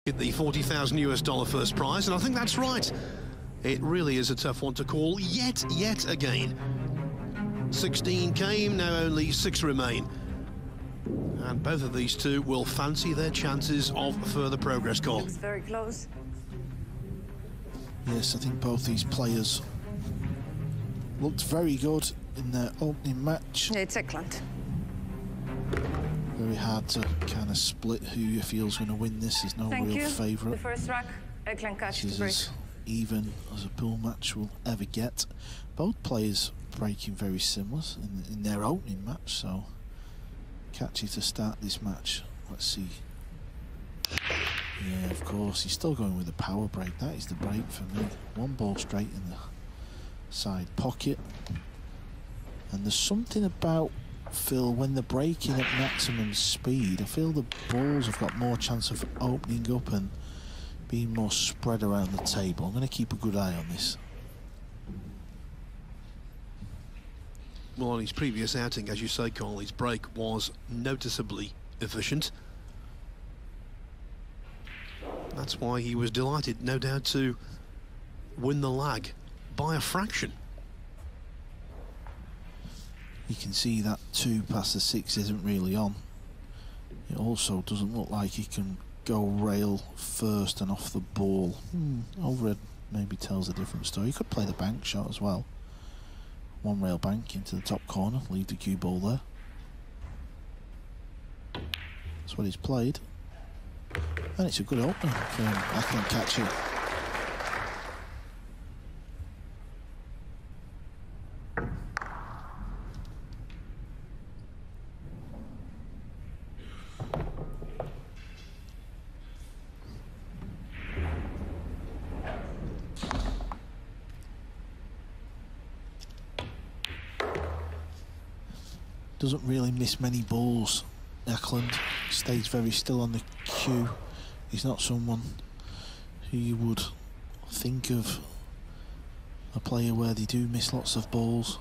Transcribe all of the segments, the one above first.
The $40,000 first prize, and I think that's right. It really is a tough one to call yet again. 16 came, now only 6 remain. And both of these two will fancy their chances of further progress, Cole. It was very close. Yes, I think both these players looked very good in their opening match. Yeah, it's Eklent. Very hard to kind of split who you feel is going to win this. There's no real favourite. The first rack, Eklent Kaci This to break. is as even as a pool match will ever get. Both players breaking very similar in their opening match, so Kaci to start this match. Let's see. Yeah, of course, he's still going with the power break. That is the break for me. One ball straight in the side pocket. And there's something about, Phil, when they're breaking at maximum speed, I feel the balls have got more chance of opening up and being more spread around the table. I'm going to keep a good eye on this. Well, on his previous outing, as you say, Cole, his break was noticeably efficient. That's why he was delighted, no doubt, to win the lag by a fraction. You can see that 2 past the 6 isn't really on. It also doesn't look like he can go rail first and off the ball. Overhead maybe tells a different story. He could play the bank shot as well. One rail bank into the top corner, leave the cue ball there. That's what he's played. And it's a good opener for him. I can catch it. Doesn't really miss many balls. Eklent stays very still on the cue. He's not someone who you would think of a player where they do miss lots of balls.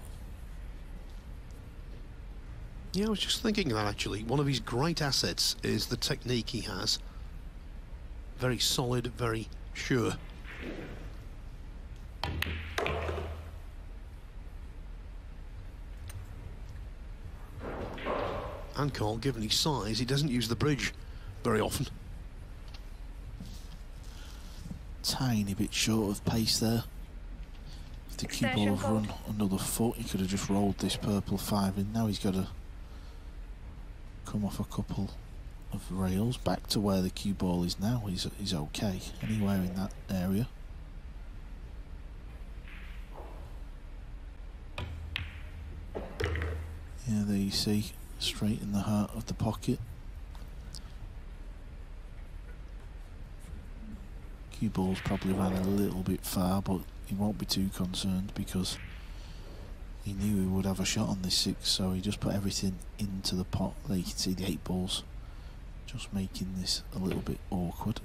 Yeah, I was just thinking that actually. One of his great assets is the technique he has. Very solid, very sure. And Cole, given his size, he doesn't use the bridge very often. Tiny bit short of pace there. If the cue ball had run another foot, he could have just rolled this purple 5 in. Now he's got to come off a couple of rails back to where the cue ball is now. He's okay anywhere in that area. Yeah, there you see, straight in the heart of the pocket. Cue ball's probably ran a little bit far, but he won't be too concerned because he knew he would have a shot on this 6, so he just put everything into the pot. There you can see the 8 balls, just making this a little bit awkward.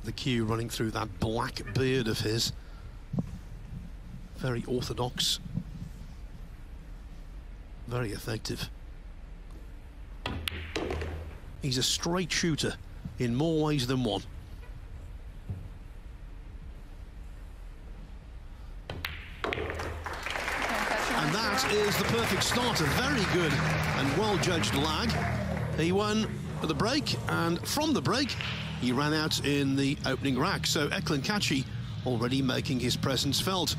The cue running through that black beard of his. Very orthodox. Very effective. He's a straight shooter in more ways than one. And that is the perfect starter. Very good and well-judged lag. He won the break, and from the break, he ran out in the opening rack. So Eklent Kaci already making his presence felt.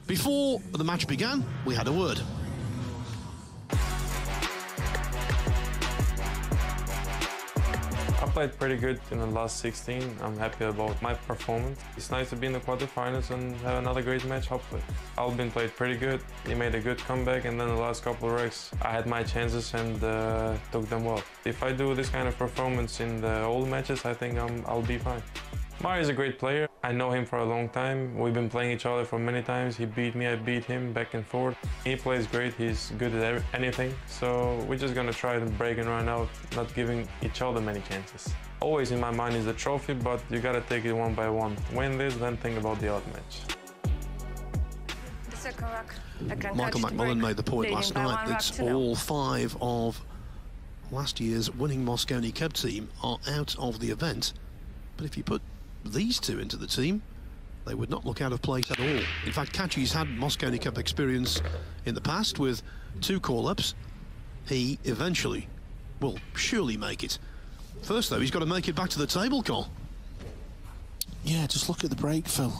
Before the match began, we had a word. I played pretty good in the last 16. I'm happy about my performance. It's nice to be in the quarterfinals and have another great match, hopefully. Albin played pretty good. He made a good comeback, and then the last couple of racks, I had my chances and took them well. If I do this kind of performance in the old matches, I think I'll be fine. Mario's a great player. I know him for a long time. We've been playing each other for many times. He beat me, I beat him, back and forth. He plays great, he's good at anything. So we're just gonna try to break and run out, not giving each other many chances. Always in my mind is the trophy, but you gotta take it one by one. Win this, then think about the other match. The second rack. Eklent Michael catch to McMullen break, made the point leading last by night 1 rack that to 0. all 5 of last year's winning Mosconi Cup team are out of the event. But if you put these 2 into the team, they would not look out of place at all. In fact, Kaci's had Mosconi Cup experience in the past with 2 call-ups. He eventually will surely make it. First, though, he's got to make it back to the table, Cole. Yeah, just look at the break, Phil.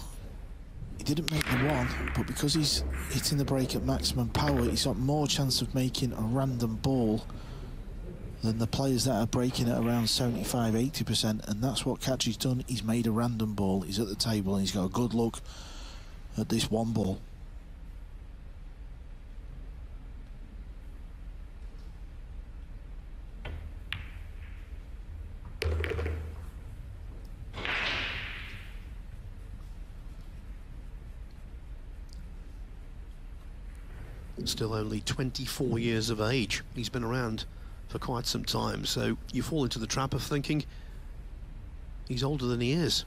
He didn't make the 1, but because he's hitting the break at maximum power, he's got more chance of making a random ball than the players that are breaking at around 75–80%, and that's what Kaci's done. He's made a random ball. He's at the table and he's got a good look at this 1 ball. Still only 24 years of age. He's been around for quite some time, so you fall into the trap of thinking he's older than he is.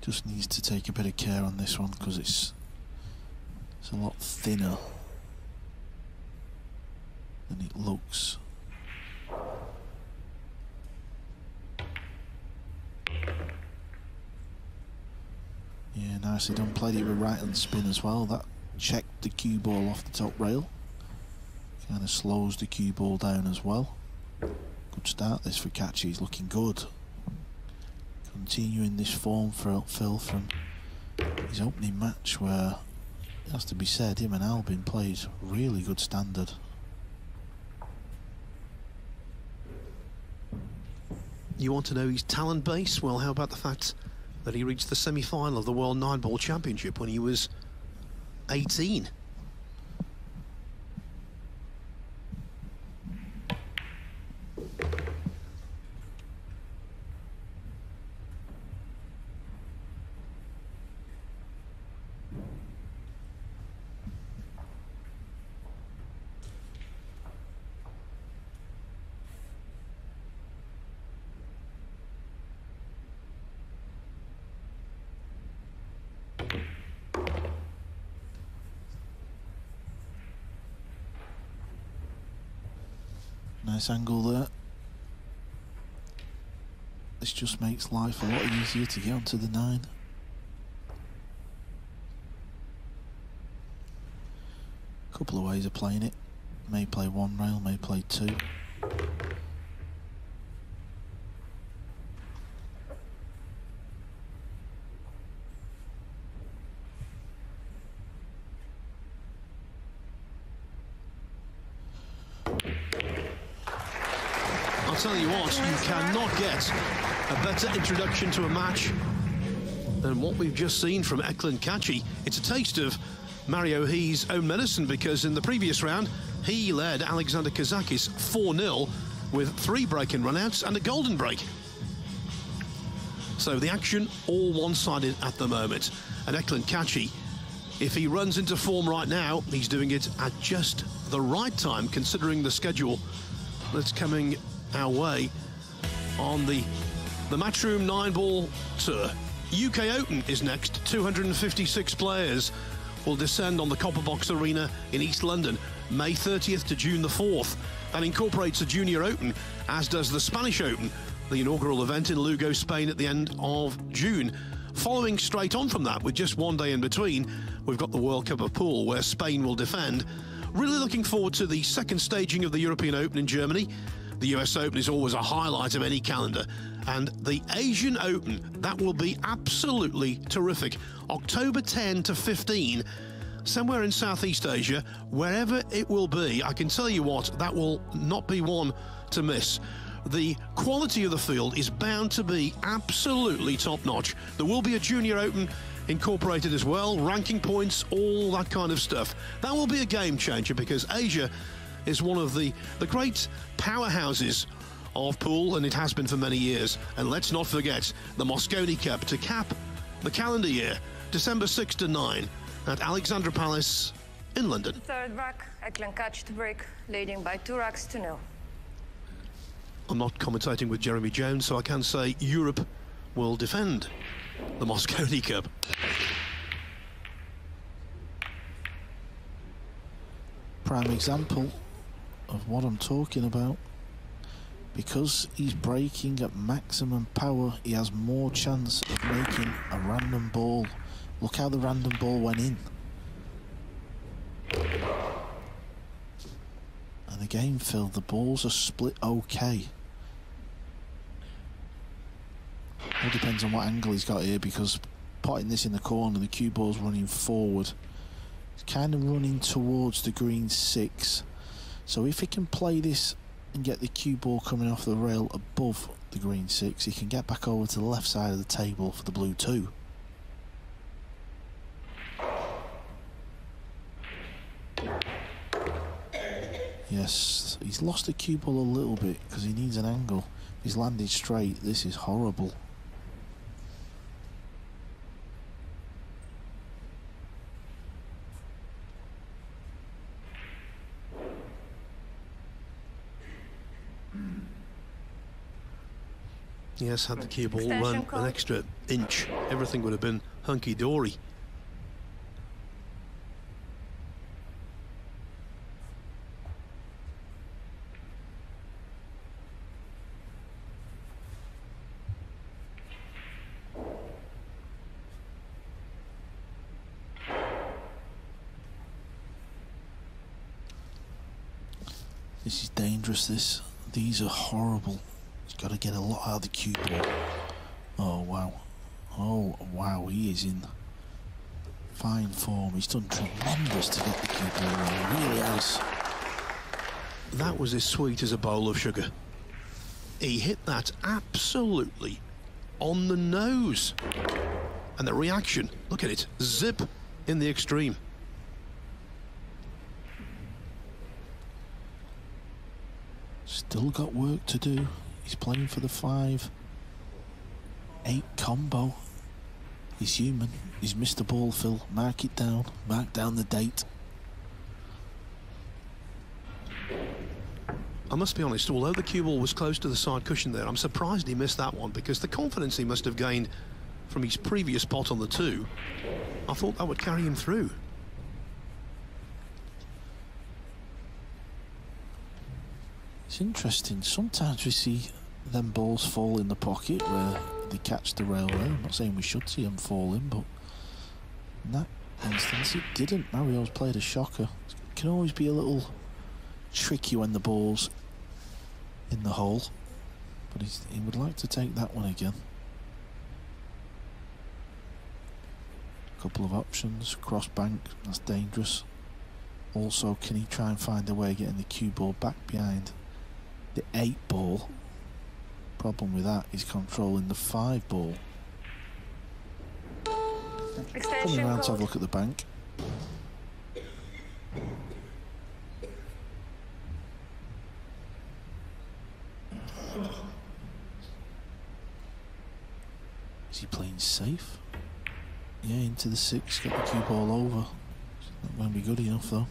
Just needs to take a bit of care on this one because it's a lot thinner than it looks. Yeah, nicely done. Played it with right hand spin as well. That checked the cue ball off the top rail. Kind of slows the cue ball down as well. Good start this for Kaci. He's looking good. Continuing this form for Phil from his opening match, where it has to be said, him and Albin played really good standard. You want to know his talent base? Well, how about the fact that he reached the semi-final of the World 9-Ball Championship when he was 18? Nice angle there. This just makes life a lot easier to get onto the 9. Couple of ways of playing it. May play 1 rail, may play 2. Tell you what, you cannot get a better introduction to a match than what we've just seen from Eklent Kaci. It's a taste of Mario He's own medicine, because in the previous round he led Alexander Kazakis 4-0 with 3 break-in runouts and a golden break. So the action all one-sided at the moment, and Eklent Kaci, if he runs into form right now, he's doing it at just the right time considering the schedule that's coming our way on the Matchroom 9-Ball Tour. UK Open is next. 256 players will descend on the Copper Box Arena in East London, May 30th to June the 4th. That incorporates the Junior Open, as does the Spanish Open, the inaugural event in Lugo, Spain at the end of June. Following straight on from that, with just 1 day in between, we've got the World Cup of Pool, where Spain will defend. Really looking forward to the second staging of the European Open in Germany. The US Open is always a highlight of any calendar. And the Asian Open, that will be absolutely terrific. October 10 to 15, somewhere in Southeast Asia, wherever it will be. I can tell you what, that will not be one to miss. the quality of the field is bound to be absolutely top-notch. There will be a Junior Open incorporated as well, ranking points, all that kind of stuff. That will be a game changer because Asia is one of the great powerhouses of pool, and it has been for many years. And let's not forget the Mosconi Cup to cap the calendar year, December 6 to 9 at Alexandra Palace in London. Third rack, Eklent catch to break, leading by 2 racks to 0. I'm not commentating with Jeremy Jones, so I can say Europe will defend the Mosconi Cup. Prime example of what I'm talking about. Because he's breaking at maximum power, he has more chance of making a random ball. Look how the random ball went in. And again, Phil, the balls are split okay. All depends on what angle he's got here, because potting this in the corner, the cue ball's running forward. It's kind of running towards the green 6. So if he can play this and get the cue ball coming off the rail above the green 6, he can get back over to the left side of the table for the blue 2. Yes, he's lost the cue ball a little bit because he needs an angle. He's landed straight. This is horrible. Yes, had the cue ball run an extra inch, everything would have been hunky-dory. This is dangerous, these are horrible. He's got to get a lot out of the cue ball. Oh wow. Oh wow, he is in fine form. He's done tremendous to get the cue ball right. He really has. That was as sweet as a bowl of sugar. He hit that absolutely on the nose. And the reaction, look at it, zip in the extreme. Still got work to do. He's playing for the 5-8 combo. He's human. He's missed the ball, Phil. Mark it down. Mark down the date. I must be honest, although the cue ball was close to the side cushion there, I'm surprised he missed that one, because the confidence he must have gained from his previous pot on the 2, I thought that would carry him through. It's interesting. Sometimes we see them balls fall in the pocket where they catch the railway. I'm not saying we should see them falling, but in that instance it didn't. Mario's played a shocker. It can always be a little tricky when the ball's in the hole, but he would like to take that one again. A couple of options. Cross bank, that's dangerous. Also, can he try and find a way of getting the cue ball back behind the 8 ball? Problem with that is controlling the 5 ball. Coming around to have a look at the bank. Is he playing safe? Yeah, into the 6, get the cue ball over. Not going to be good enough though.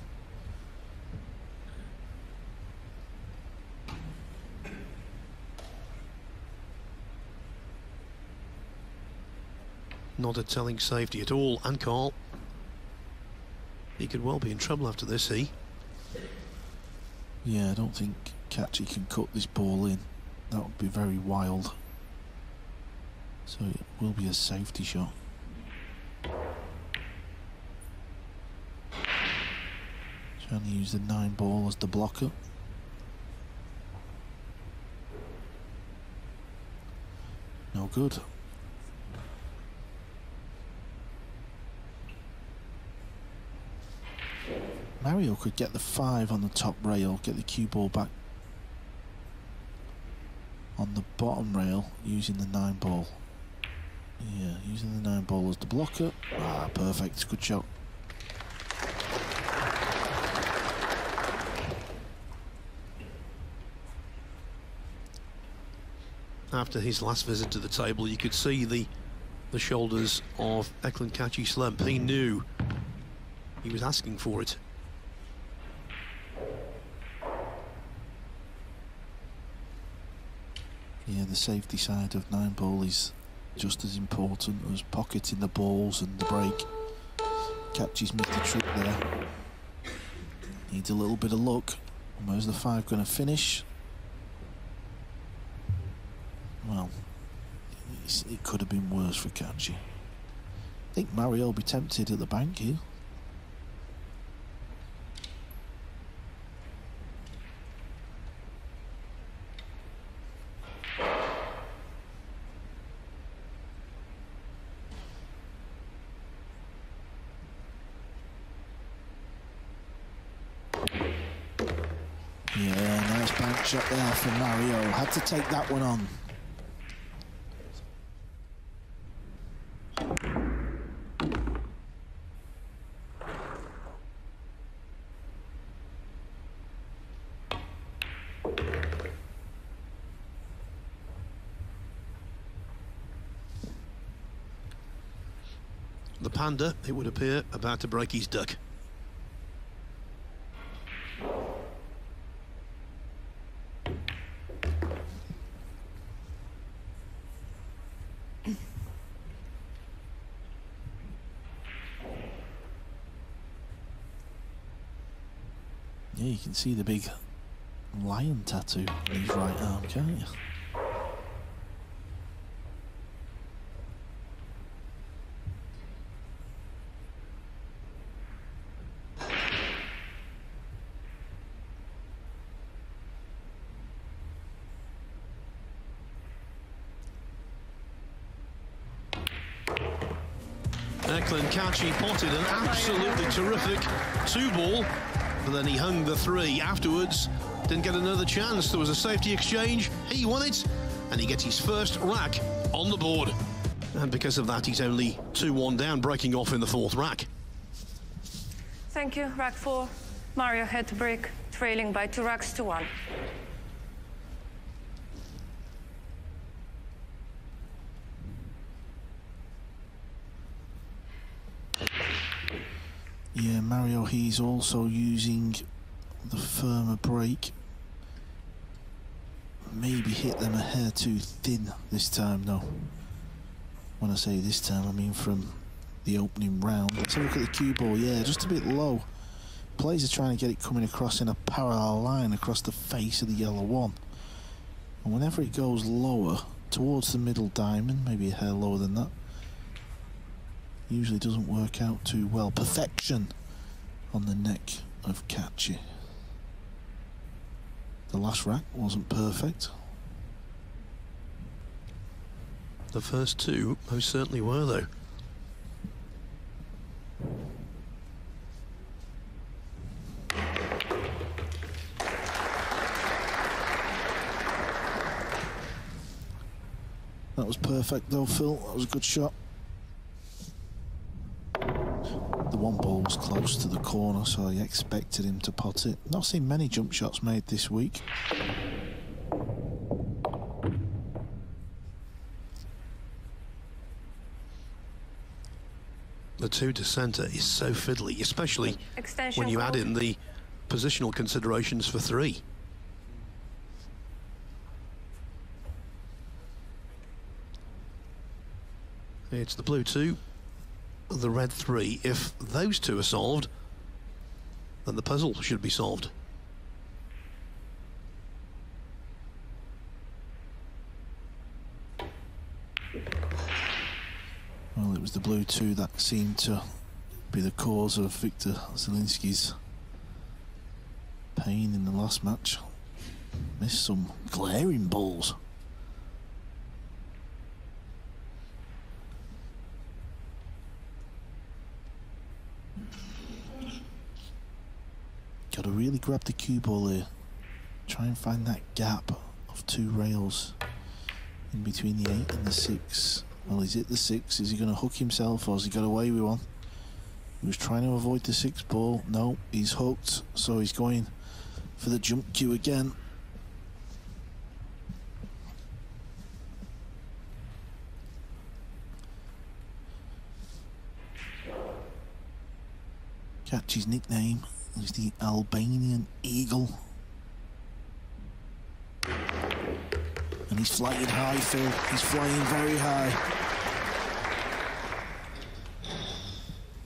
Not a telling safety at all, and Carl, he could well be in trouble after this, Yeah, I don't think Kaci can cut this ball in. That would be very wild. So it will be a safety shot. Trying to use the 9 ball as the blocker. No good. Mario could get the 5 on the top rail, get the cue ball back on the bottom rail using the 9 ball. Yeah, using the 9 ball as the blocker. Ah, perfect. Good shot. After his last visit to the table, you could see the shoulders of Eklent Kaci slump. He knew he was asking for it. Yeah, the safety side of 9 ball is just as important as pocketing the balls and the break. Kaci's missed the trick there. Needs a little bit of luck. Where's the 5 going to finish? Well, it could have been worse for Kaci. I think Mario will be tempted at the bank here. Yeah, nice bank shot there for Mario. Had to take that one on. The Panda, it would appear, about to break his duck. Yeah, you can see the big lion tattoo on his right arm, can't you? Eklent Kaci potted an absolutely terrific 2-ball, but then he hung the 3 afterwards. Didn't get another chance. There was a safety exchange. He won it, and he gets his first rack on the board. And because of that, he's only 2-1 down, breaking off in the 4th rack. Thank you, rack 4. Mario had to break, trailing by 2 racks to 1. Yeah, Mario, he's also using the firmer break. Maybe hit them a hair too thin this time, though. When I say this time, I mean from the opening round. Let's have a look at the cue ball. Yeah, just a bit low. Players are trying to get it coming across in a parallel line across the face of the yellow 1. And whenever it goes lower, towards the middle diamond, maybe a hair lower than that, usually doesn't work out too well. Perfection on the neck of Kaci. The last rack wasn't perfect. The first 2 most certainly were, though. That was perfect though, Phil. That was a good shot. The 1 ball was close to the corner, so I expected him to pot it. Not seen many jump shots made this week. The 2 to centre is so fiddly, especially Extension when you add call. in the positional considerations for 3. It's the blue 2, the red 3. If those 2 are solved, then the puzzle should be solved. Well, it was the blue 2 that seemed to be the cause of Victor Zielinski's pain in the last match. Missed some glaring balls. Got to really grab the cue ball here. Try and find that gap of 2 rails. in between the 8 and the 6. Well, he's hit the 6. Is he going to hook himself, or has he got away with one? He was trying to avoid the 6 ball. No, he's hooked, so he's going for the jump cue again. Kaci's nickname is the Albanian Eagle. And he's flying high, Phil. He's flying very high.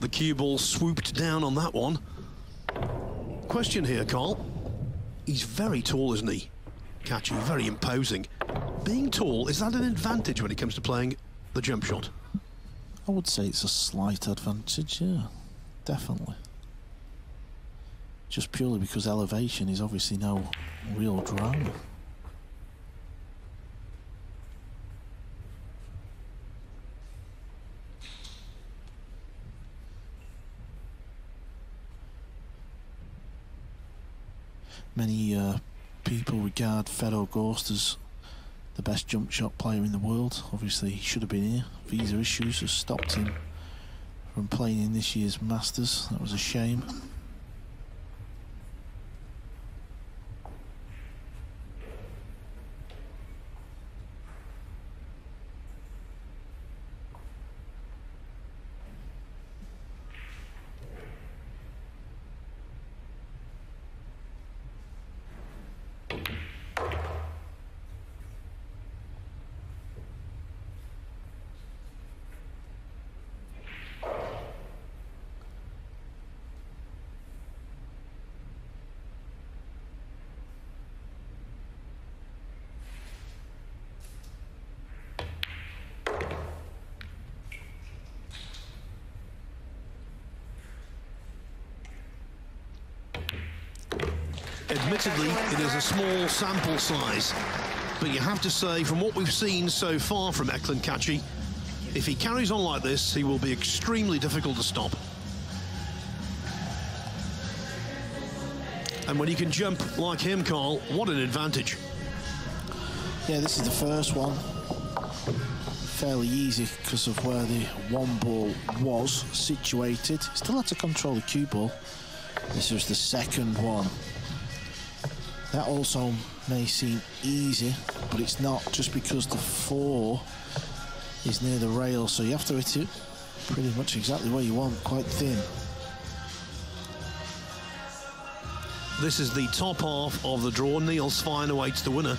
The cue ball swooped down on that one. Question here, Carl. He's very tall, isn't he? Kaci, very imposing. Being tall, is that an advantage when it comes to playing the jump shot? I would say it's a slight advantage, yeah. Definitely. Just purely because elevation is obviously no real drama. Many people regard Fedor Gorst as the best jump shot player in the world. Obviously he should have been here. Visa issues have stopped him from playing in this year's Masters. That was a shame. Admittedly, it is a small sample size, but you have to say, from what we've seen so far from Eklent Kaci, if he carries on like this, he will be extremely difficult to stop. And when you can jump like him, Carl, what an advantage. Yeah, this is the first one. Fairly easy because of where the one ball was situated. Still had to control the cue ball. This was the second one. That also may seem easy, but it's not, just because the 4 is near the rail, so you have to hit it pretty much exactly where you want, quite thin. This is the top half of the draw. Niels Fine awaits the winner.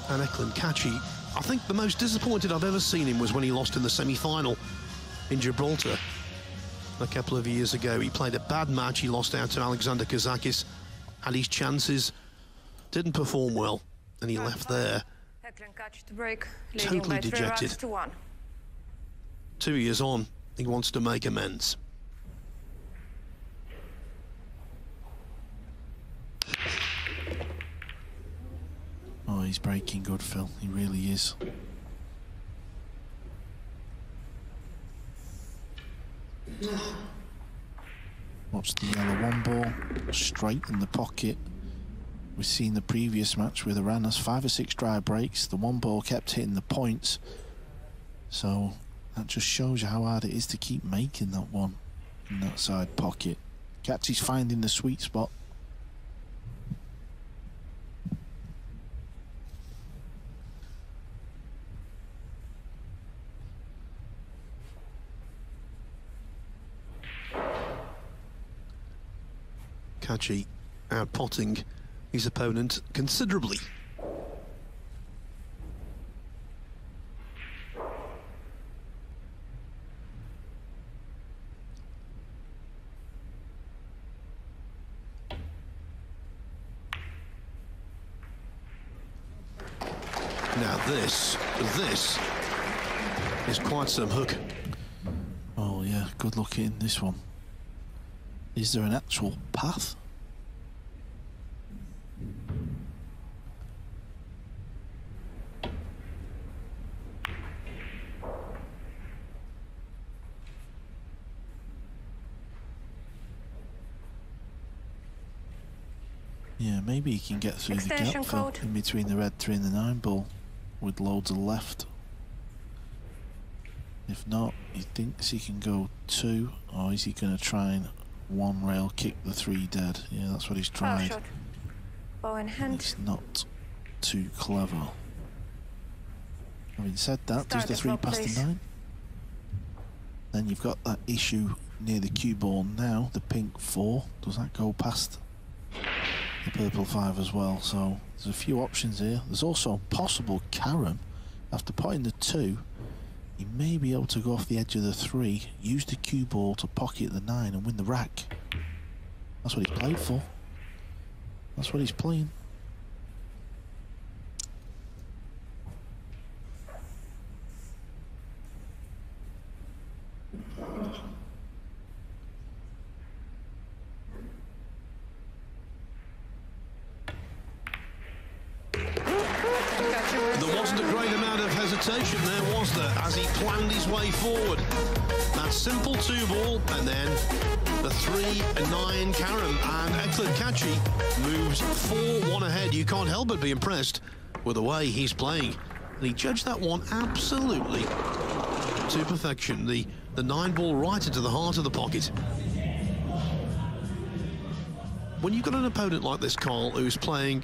And Eklent Kaci, I think the most disappointed I've ever seen him was when he lost in the semi-final in Gibraltar a couple of years ago. He played a bad match. He lost out to Alexander Kazakis. Had his chances, didn't perform well, and he left there totally dejected. 2 years on, he wants to make amends. Oh, he's breaking good, Phil. He really is. Watch the yellow one ball, straight in the pocket. We've seen the previous match with Aranas, 5 or 6 dry breaks. The one ball kept hitting the points. So that just shows you how hard it is to keep making that one in that side pocket. Kaci's finding the sweet spot. Kaci out-potting his opponent considerably. Now this is quite some hook. Oh yeah, good luck in this one. Is there an actual path? Yeah, maybe he can get through the gap in between the red 3 and the 9 ball. with loads of left. If not, he thinks he can go 2, or is he going to try and one rail kick the 3 dead? Yeah, that's what he's tried. Shot. Bow in hand. It's not too clever. Having said that, does the 3 past the 9? Then you've got that issue near the cue ball now, the pink 4. Does that go past the purple 5 as well? So there's a few options here. There's also possible carom. After potting the 2, he may be able to go off the edge of the 3, use the cue ball to pocket the 9 and win the rack. That's what he's played for. That's what he's playing. There wasn't a great amount of hesitation there, was there, as he planned his way forward. That simple 2-ball, and then the 3-9 carom, and Eklent Kaci moves 4-1 ahead. You can't help but be impressed with the way he's playing. And he judged that one absolutely to perfection. The 9-ball right into the heart of the pocket. When you've got an opponent like this, Carl, who's playing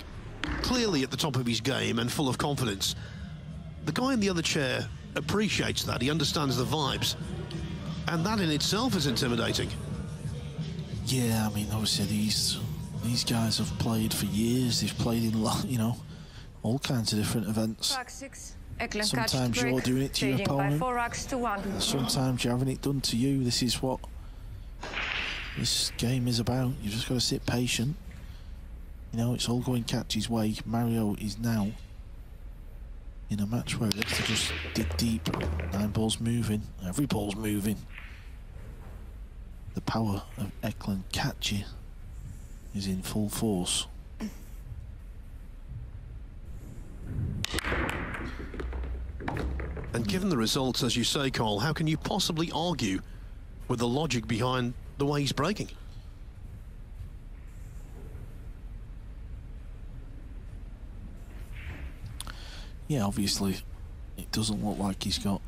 clearly at the top of his game and full of confidence, the guy in the other chair appreciates that. He understands the vibes, and that in itself is intimidating. Yeah, I mean, obviously these guys have played for years. They've played in, you know, all kinds of different events. Sometimes you're doing it to your opponent. Sometimes you're having it done to you. This is what this game is about. You've just got to sit patient. You know, it's all going Kaci's way. Mario is now in a match where he has to just dig deep. 9 balls moving. Every ball's moving. The power of Eklent Kaci is in full force. And given the results, as you say, Carl, how can you possibly argue with the logic behind the way he's breaking? Yeah, obviously, it doesn't look like he's got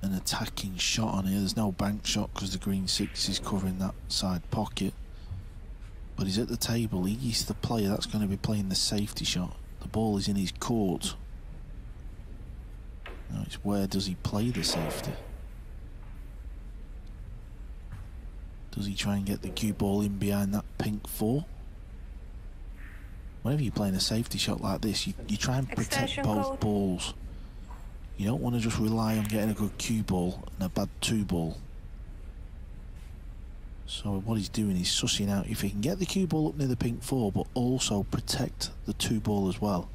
an attacking shot on here. There's no bank shot because the green 6 is covering that side pocket. But he's at the table. He's the player that's going to be playing the safety shot. The ball is in his court. Now it's where does he play the safety? Does he try and get the cue ball in behind that pink 4? Whenever you're playing a safety shot like this, you try and protect both balls. You don't want to just rely on getting a good cue ball and a bad 2-ball. So what he's doing is sussing out if he can get the cue ball up near the pink 4, but also protect the 2-ball as well.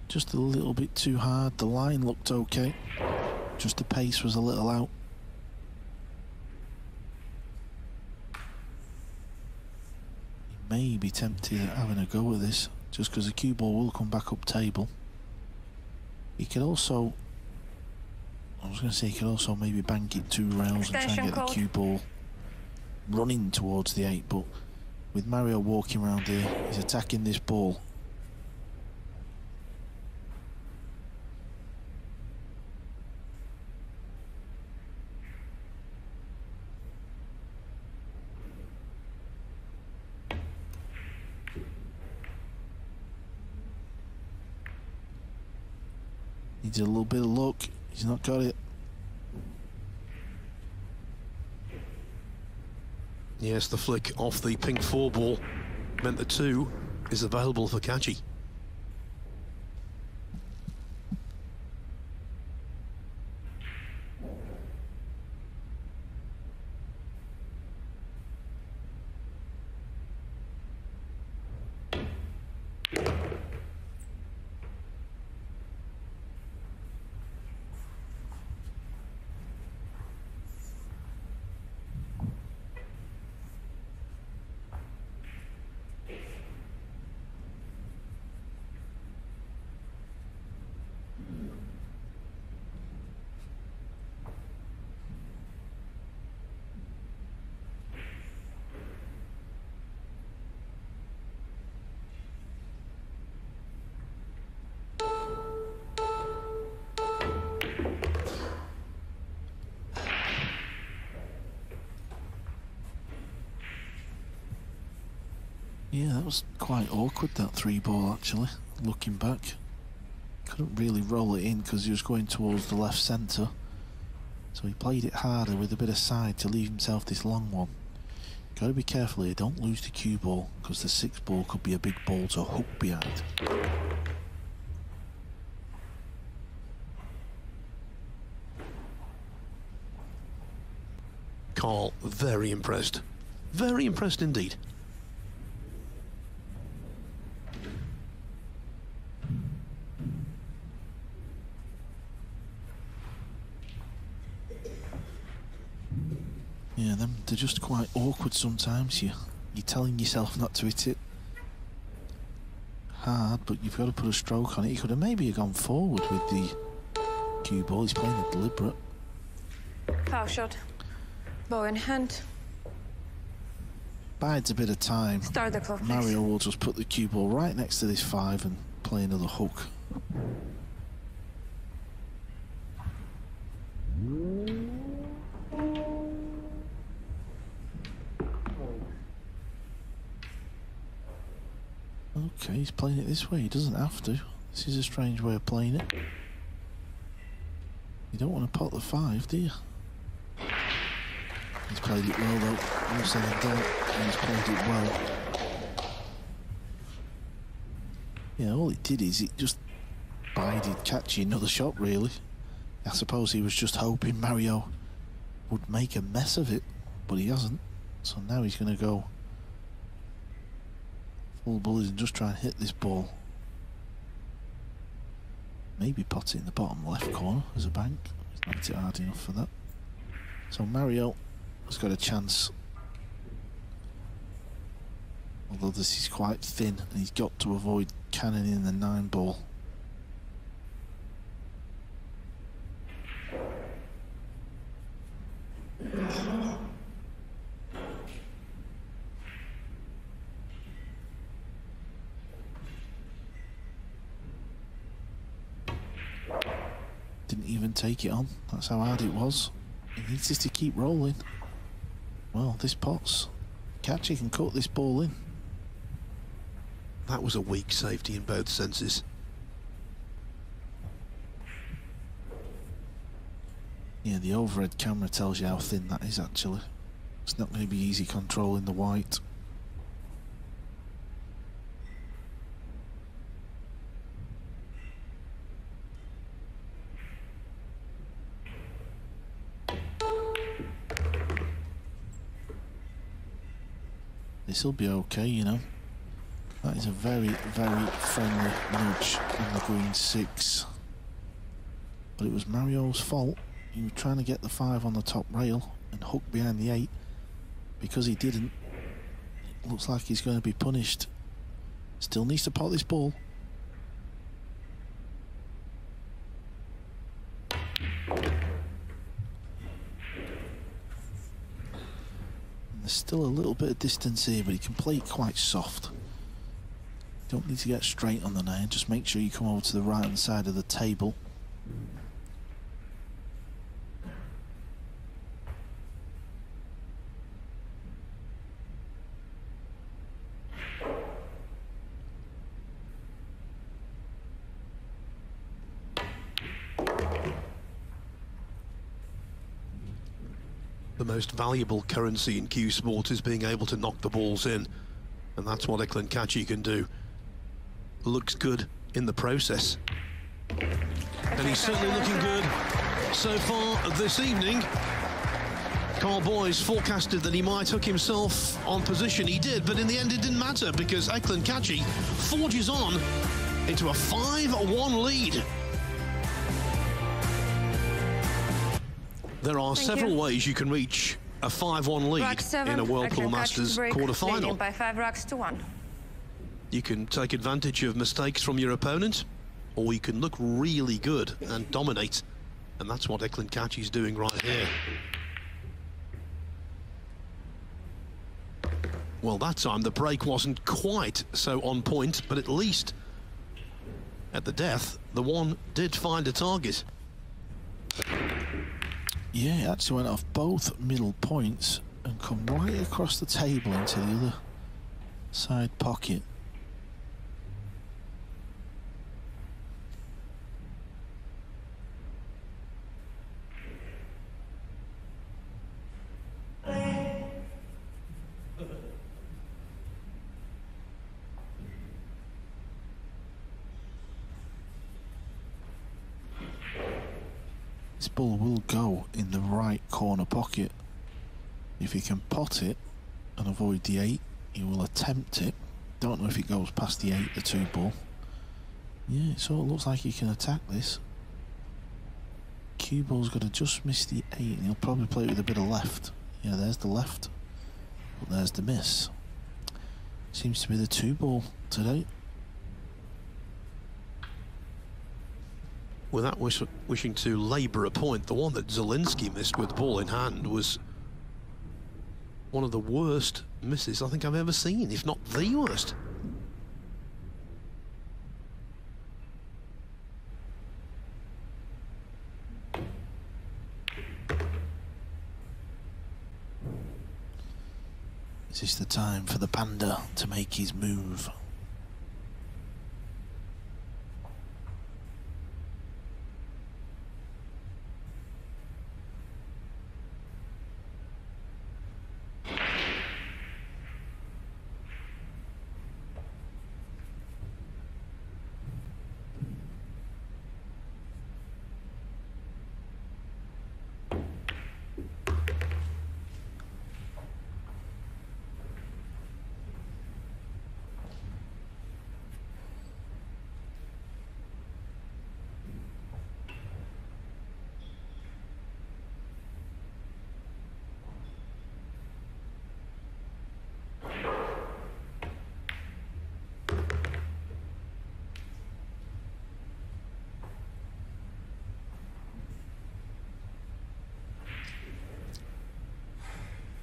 Just a little bit too hard. The line looked okay. Just the pace was a little out. He may be tempted at having a go at this, just because the cue ball will come back up table. He could also, I was going to say, he could also maybe bank it 2 rails and try and get the cue ball running towards the 8, but with Mario walking around here, he's attacking this ball. Needs a little bit of luck. He's not got it. Yes, the flick off the pink 4-ball meant the 2 is available for Kaci. Yeah, that was quite awkward, that 3-ball, actually, looking back. Couldn't really roll it in because he was going towards the left centre. So he played it harder with a bit of side to leave himself this long one. Got to be careful here, don't lose the cue ball, because the 6-ball could be a big ball to hook behind. Carl, very impressed. Very impressed indeed. Yeah, they're just quite awkward sometimes. You're telling yourself not to hit it hard, but you've got to put a stroke on it. He could have maybe gone forward with the cue ball. He's playing it deliberate. Foul shot. Bow in hand. Bides a bit of time. Start the clock, please. Mario will just put the cue ball right next to this 5 and play another hook. Okay, he's playing it this way. He doesn't have to. This is a strange way of playing it. You don't want to pot the 5, do you? He's played it well, though. No saying that. He's played it well. Yeah, all it did is it just bided Kaci another shot, really. I suppose he was just hoping Mario would make a mess of it, but he hasn't. So now he's going to go full bullies and just try and hit this ball. Maybe pot it in the bottom left corner as a bank. He's not hit it hard enough for that. So Mario has got a chance. Although this is quite thin and he's got to avoid cannoning the 9-ball. Didn't even take it on. That's how hard it was. He needs this to keep rolling. Well, this pot's Kaci can cut this ball in. That was a weak safety in both senses. Yeah, the overhead camera tells you how thin that is, actually. It's not going to be easy controlling the white. This'll be okay, you know. That is a very, very friendly nudge on the green 6. But it was Mario's fault. He was trying to get the 5 on the top rail and hook behind the 8. Because he didn't, it looks like he's going to be punished. Still needs to pot this ball. There's still a little bit of distance here, but he can play it quite soft. Don't need to get straight on the 9, just make sure you come over to the right hand side of the table. The most valuable currency in cue sport is being able to knock the balls in, and that's what Eklent Kaci can do. Looks good in the process. And he's certainly looking good so far this evening. Carl Boys forecasted that he might hook himself on position. He did, but in the end it didn't matter because Eklent Kaci forges on into a 5-1 lead. There are several ways you can reach a 5-1 lead in a Whirlpool Masters quarter-final. By 5 racks to 1. You can take advantage of mistakes from your opponent, or you can look really good and dominate, and that's what Eklent Kaci is doing right here. Well, that time the break wasn't quite so on point, but at least at the death, the one did find a target. Yeah, it actually went off both middle points and come right across the table into the other Side pocket. This ball will go in the right corner pocket. If he can pot it and avoid the 8, he will attempt it. Don't know if it goes past the 8, the 2 ball. Yeah, so it looks like he can attack this. Cue ball's got to just miss the 8 and he'll probably play it with a bit of left. Yeah, there's the left. But there's the miss. Seems to be the 2 ball today. Without wishing to labour a point, the one that Zielinski missed with the ball in hand was one of the worst misses I think I've ever seen, if not the worst. Is this the time for the Panda to make his move?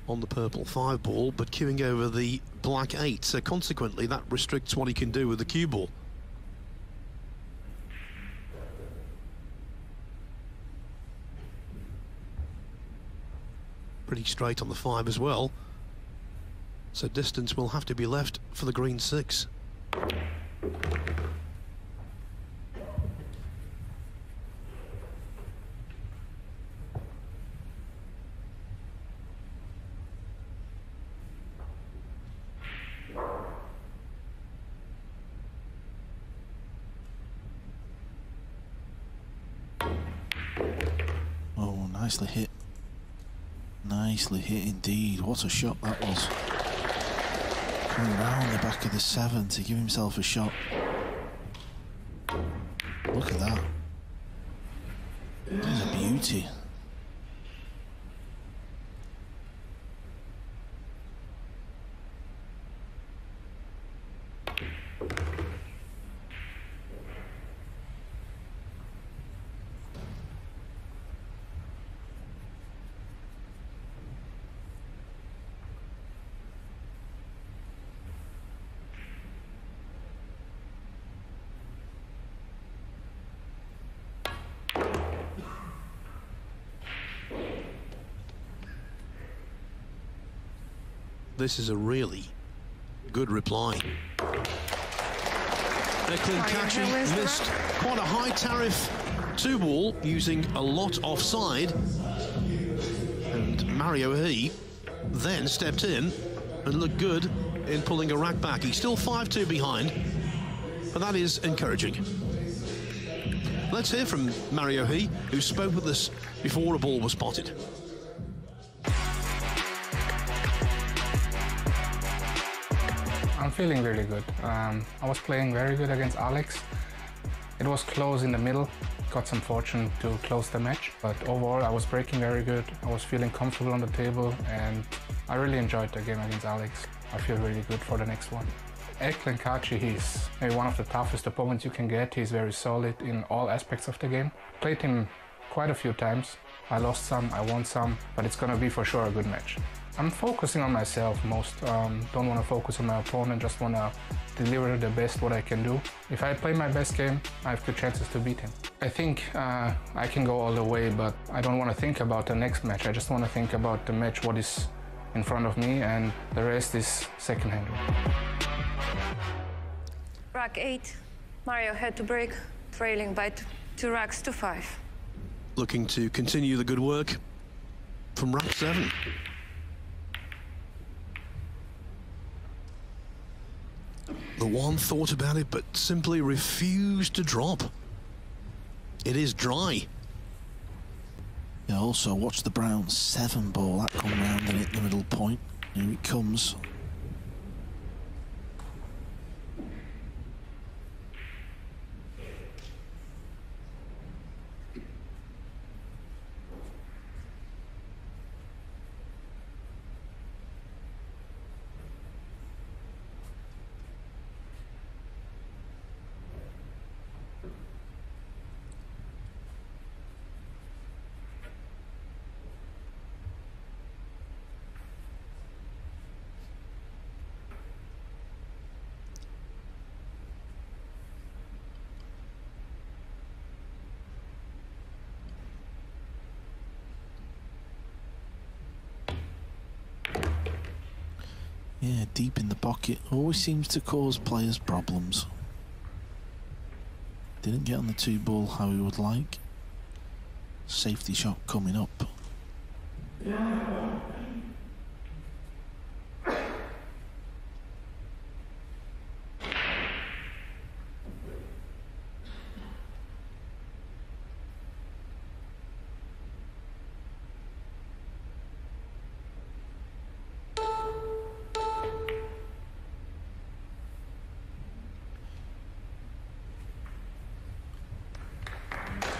On the purple 5 ball, but queuing over the black 8, so consequently that restricts what he can do with the cue ball. Pretty straight on the 5 as well, so distance will have to be left for the green 6. Nicely hit. Nicely hit indeed. What a shot that was. Coming round the back of the 7 to give himself a shot. Look at that. That's a beauty. This is a really good reply. Eklent Kaci missed quite a high tariff 2 ball using a lot offside, and Mario He then stepped in and looked good in pulling a rack back. He's still 5-2 behind, but that is encouraging. Let's hear from Mario He, who spoke with us before a ball was spotted. I'm feeling really good. I was playing very good against Alex. It was close in the middle, got some fortune to close the match, but overall I was breaking very good. I was feeling comfortable on the table and I really enjoyed the game against Alex. I feel really good for the next one. Eklent Kaci, he's maybe one of the toughest opponents you can get. He's very solid in all aspects of the game. Played him quite a few times. I lost some, I won some, but it's gonna be for sure a good match. I'm focusing on myself most. Don't want to focus on my opponent, just want to deliver the best what I can do. If I play my best game, I have good chances to beat him. I think I can go all the way, but I don't want to think about the next match. I just want to think about the match, what is in front of me, and the rest is second handle. Rack 8, Mario had to break, trailing by 2 racks to 5. Looking to continue the good work from rack 7. The one thought about it, but simply refused to drop. It is dry. Yeah, also watch the brown 7 ball, that come round and hit the middle point. Here it comes. Yeah, deep in the pocket always seems to cause players problems. Didn't get on the 2 ball how he would like. Safety shot coming up.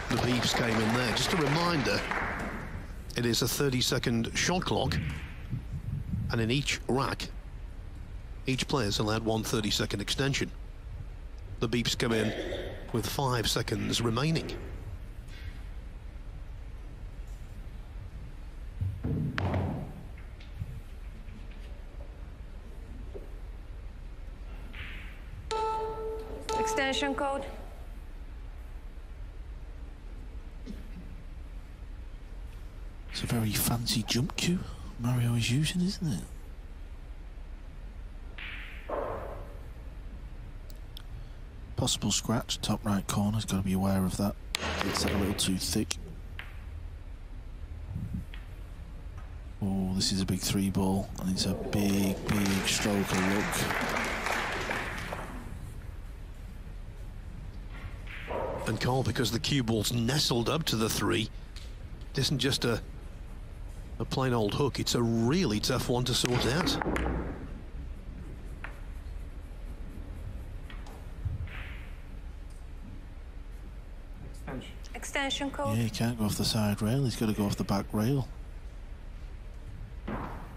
The beeps came in there. Just a reminder, it is a 30-second shot clock, and in each rack, each player's allowed 1 30-second extension. The beeps come in with 5 seconds remaining. Extension code. It's a very fancy jump cue Mario is using, isn't it? Possible scratch, top right corner's got to be aware of that. It's a little too thick. Oh, this is a big 3 ball, and it's a big stroke of luck. And Cole, because the cue ball's nestled up to the 3, it isn't just a plain old hook, it's a really tough one to sort out. Extension code. Yeah, he can't go off the side rail, he's got to go off the back rail.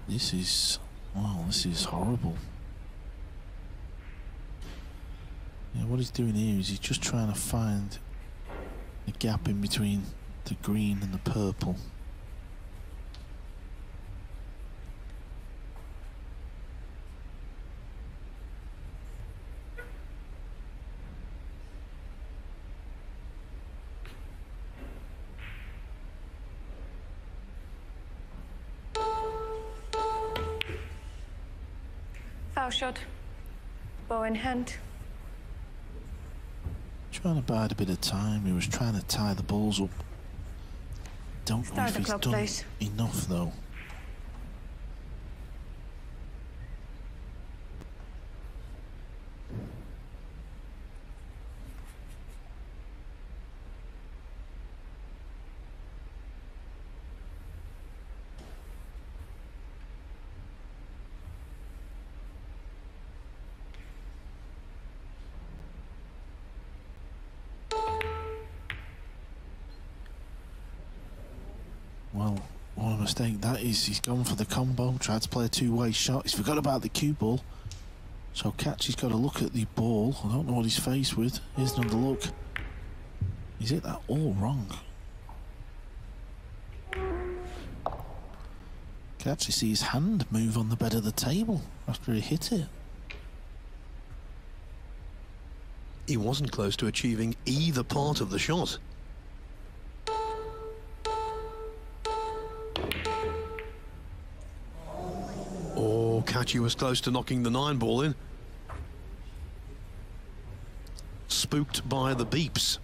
This is, wow, this is horrible. Yeah, what he's doing here is he's just trying to find the gap in between the green and the purple. Foul shot. Bow in hand. Trying to bide a bit of time. He was trying to tie the balls up. Don't know if he's done enough though. Well, what a mistake that is. He's gone for the combo, tried to play a 2-way shot. He's forgot about the cue ball. So Kaci's got to look at the ball. I don't know what he's faced with. Here's another look. He's hit that all wrong. Can actually see his hand move on the bed of the table after he hit it. He wasn't close to achieving either part of the shot. Kaci was close to knocking the 9 ball in. Spooked by the beeps.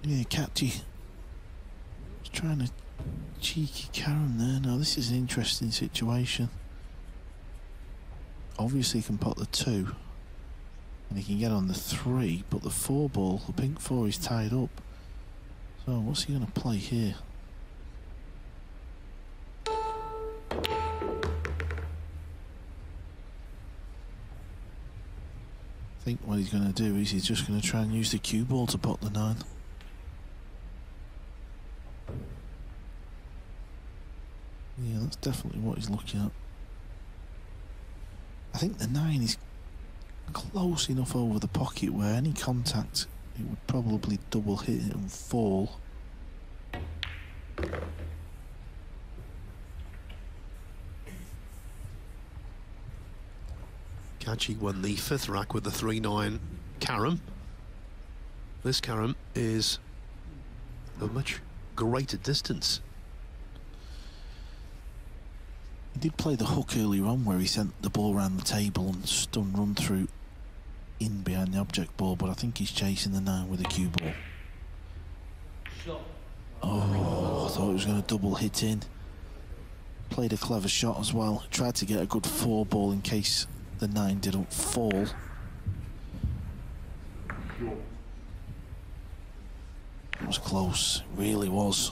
Yeah, Kaci was trying to cheeky Karen there. Now this is an interesting situation. Obviously he can pot the 2 and he can get on the 3, but the 4 ball, the pink 4, is tied up. So what's he going to play here? I think what he's going to do is he's just going to try and use the cue ball to pot the 9. Yeah, that's definitely what he's looking at. I think the 9 is close enough over the pocket where any contact, it would probably double hit it and fall. Kaci won the 5th rack with the 3-9 carom. This carom is a much greater distance. He did play the hook earlier on where he sent the ball around the table and stun run through in behind the object ball, but I think he's chasing the 9 with a cue ball. Oh, I thought he was going to double hit in. Played a clever shot as well. Tried to get a good 4 ball in case the 9 didn't fall. It was close, really was.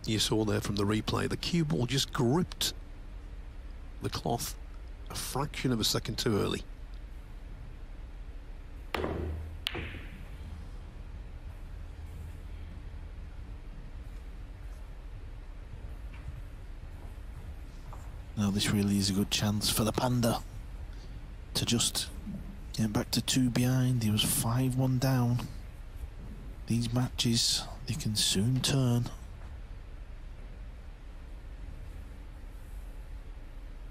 You saw there from the replay, the cue ball just gripped the cloth a fraction of a second too early. Now this really is a good chance for the Panda to just get back to 2 behind. He was 5-1 down. These matches, they can soon turn.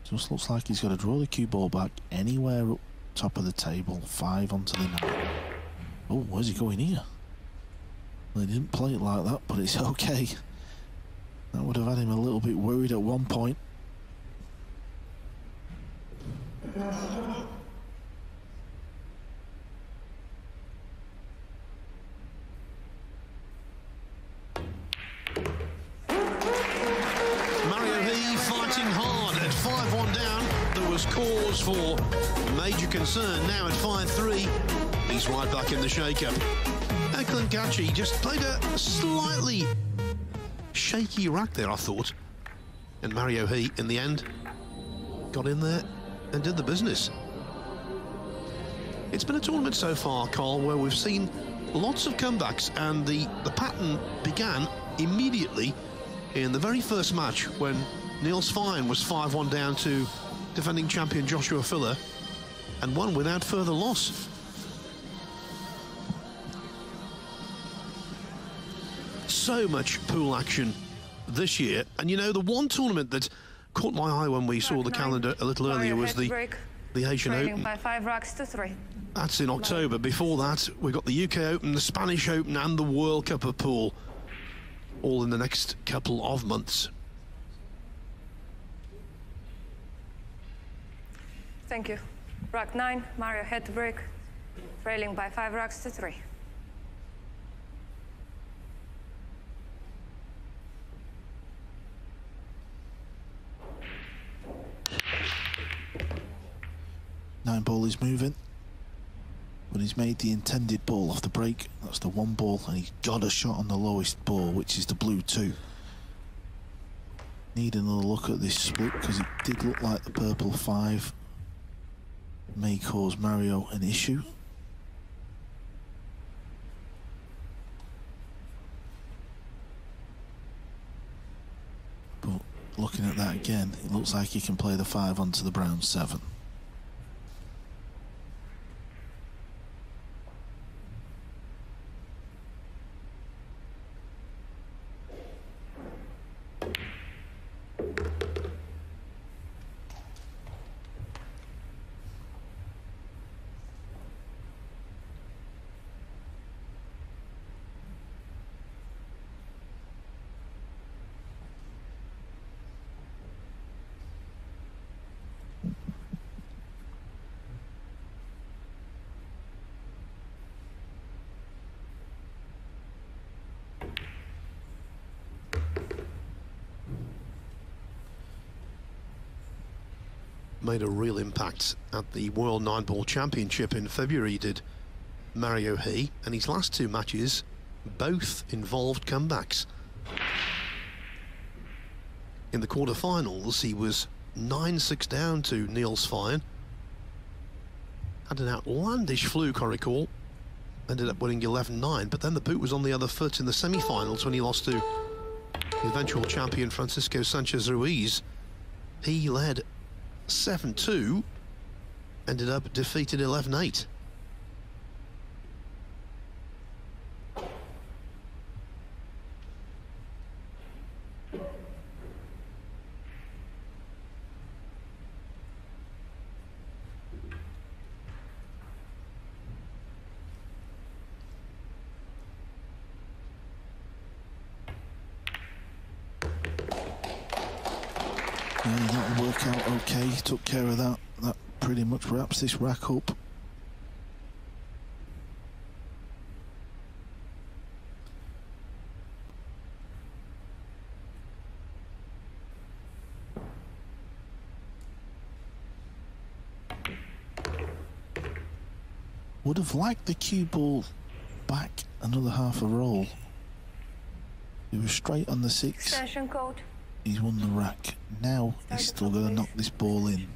Just looks like he's got to draw the cue ball back anywhere up top of the table. 5 onto the 9. Oh, where's he going here? Well, he didn't play it like that, but it's okay. That would have had him a little bit worried at one point. Cause for major concern. Now at 5-3, he's right back in the shake-up. Eklent Kaci just played a slightly shaky rack there, I thought, and Mario He in the end got in there and did the business. It's been a tournament so far, Carl, where we've seen lots of comebacks, and the pattern began immediately in the very first match when Niels Fine was 5-1 down to defending champion Joshua Filler and won without further loss. So much pool action this year, and you know, the one tournament that caught my eye when we saw the calendar a little earlier was the Asian Open. By 5 racks to 3. That's in October. Before that, we've got the UK Open, the Spanish Open and the World Cup of Pool, all in the next couple of months. Thank you. Rack 9, Mario had to break, trailing by 5 racks to 3. Nine ball is moving, but he's made the intended ball off the break. That's the 1 ball, and he got a shot on the lowest ball, which is the blue 2. Need another look at this split, because it did look like the purple 5 may cause Mario an issue. But looking at that again, it looks like he can play the 5 onto the brown 7. made a real impact at the World 9-Ball Championship in February, did Mario He, and his last 2 matches both involved comebacks. In the quarterfinals, he was 9-6 down to Niels Fine. Had an outlandish fluke, I recall. Ended up winning 11-9, but then the boot was on the other foot in the semi-finals when he lost to the eventual champion Francisco Sanchez Ruiz. He led 7-2, ended up defeated 11-8. Yeah, that'll work out okay. Took care of that. That pretty much wraps this rack up. Would have liked the cue ball back another half a roll. He was straight on the 6. Extension code. He's won the rack. Now he's still going to knock this ball in.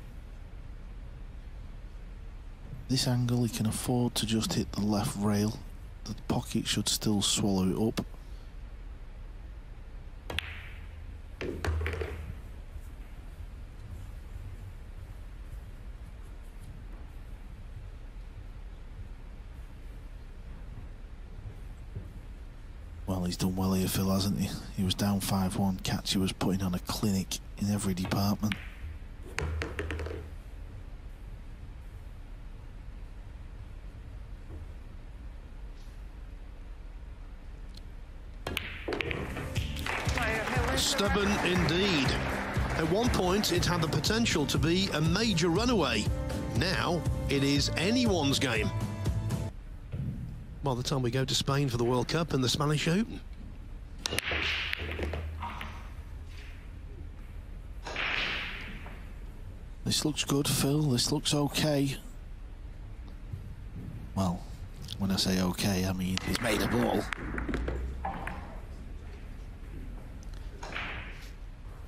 This angle, he can afford to just hit the left rail. The pocket should still swallow it up. Well, he's done well here, Phil, hasn't he? He was down 5-1. Kaci was putting on a clinic in every department. Stubborn indeed. At one point, it had the potential to be a major runaway. Now, it is anyone's game by the time we go to Spain for the World Cup and the Spanish Open. This looks good, Phil. This looks okay. Well, when I say okay, I mean he's made a ball.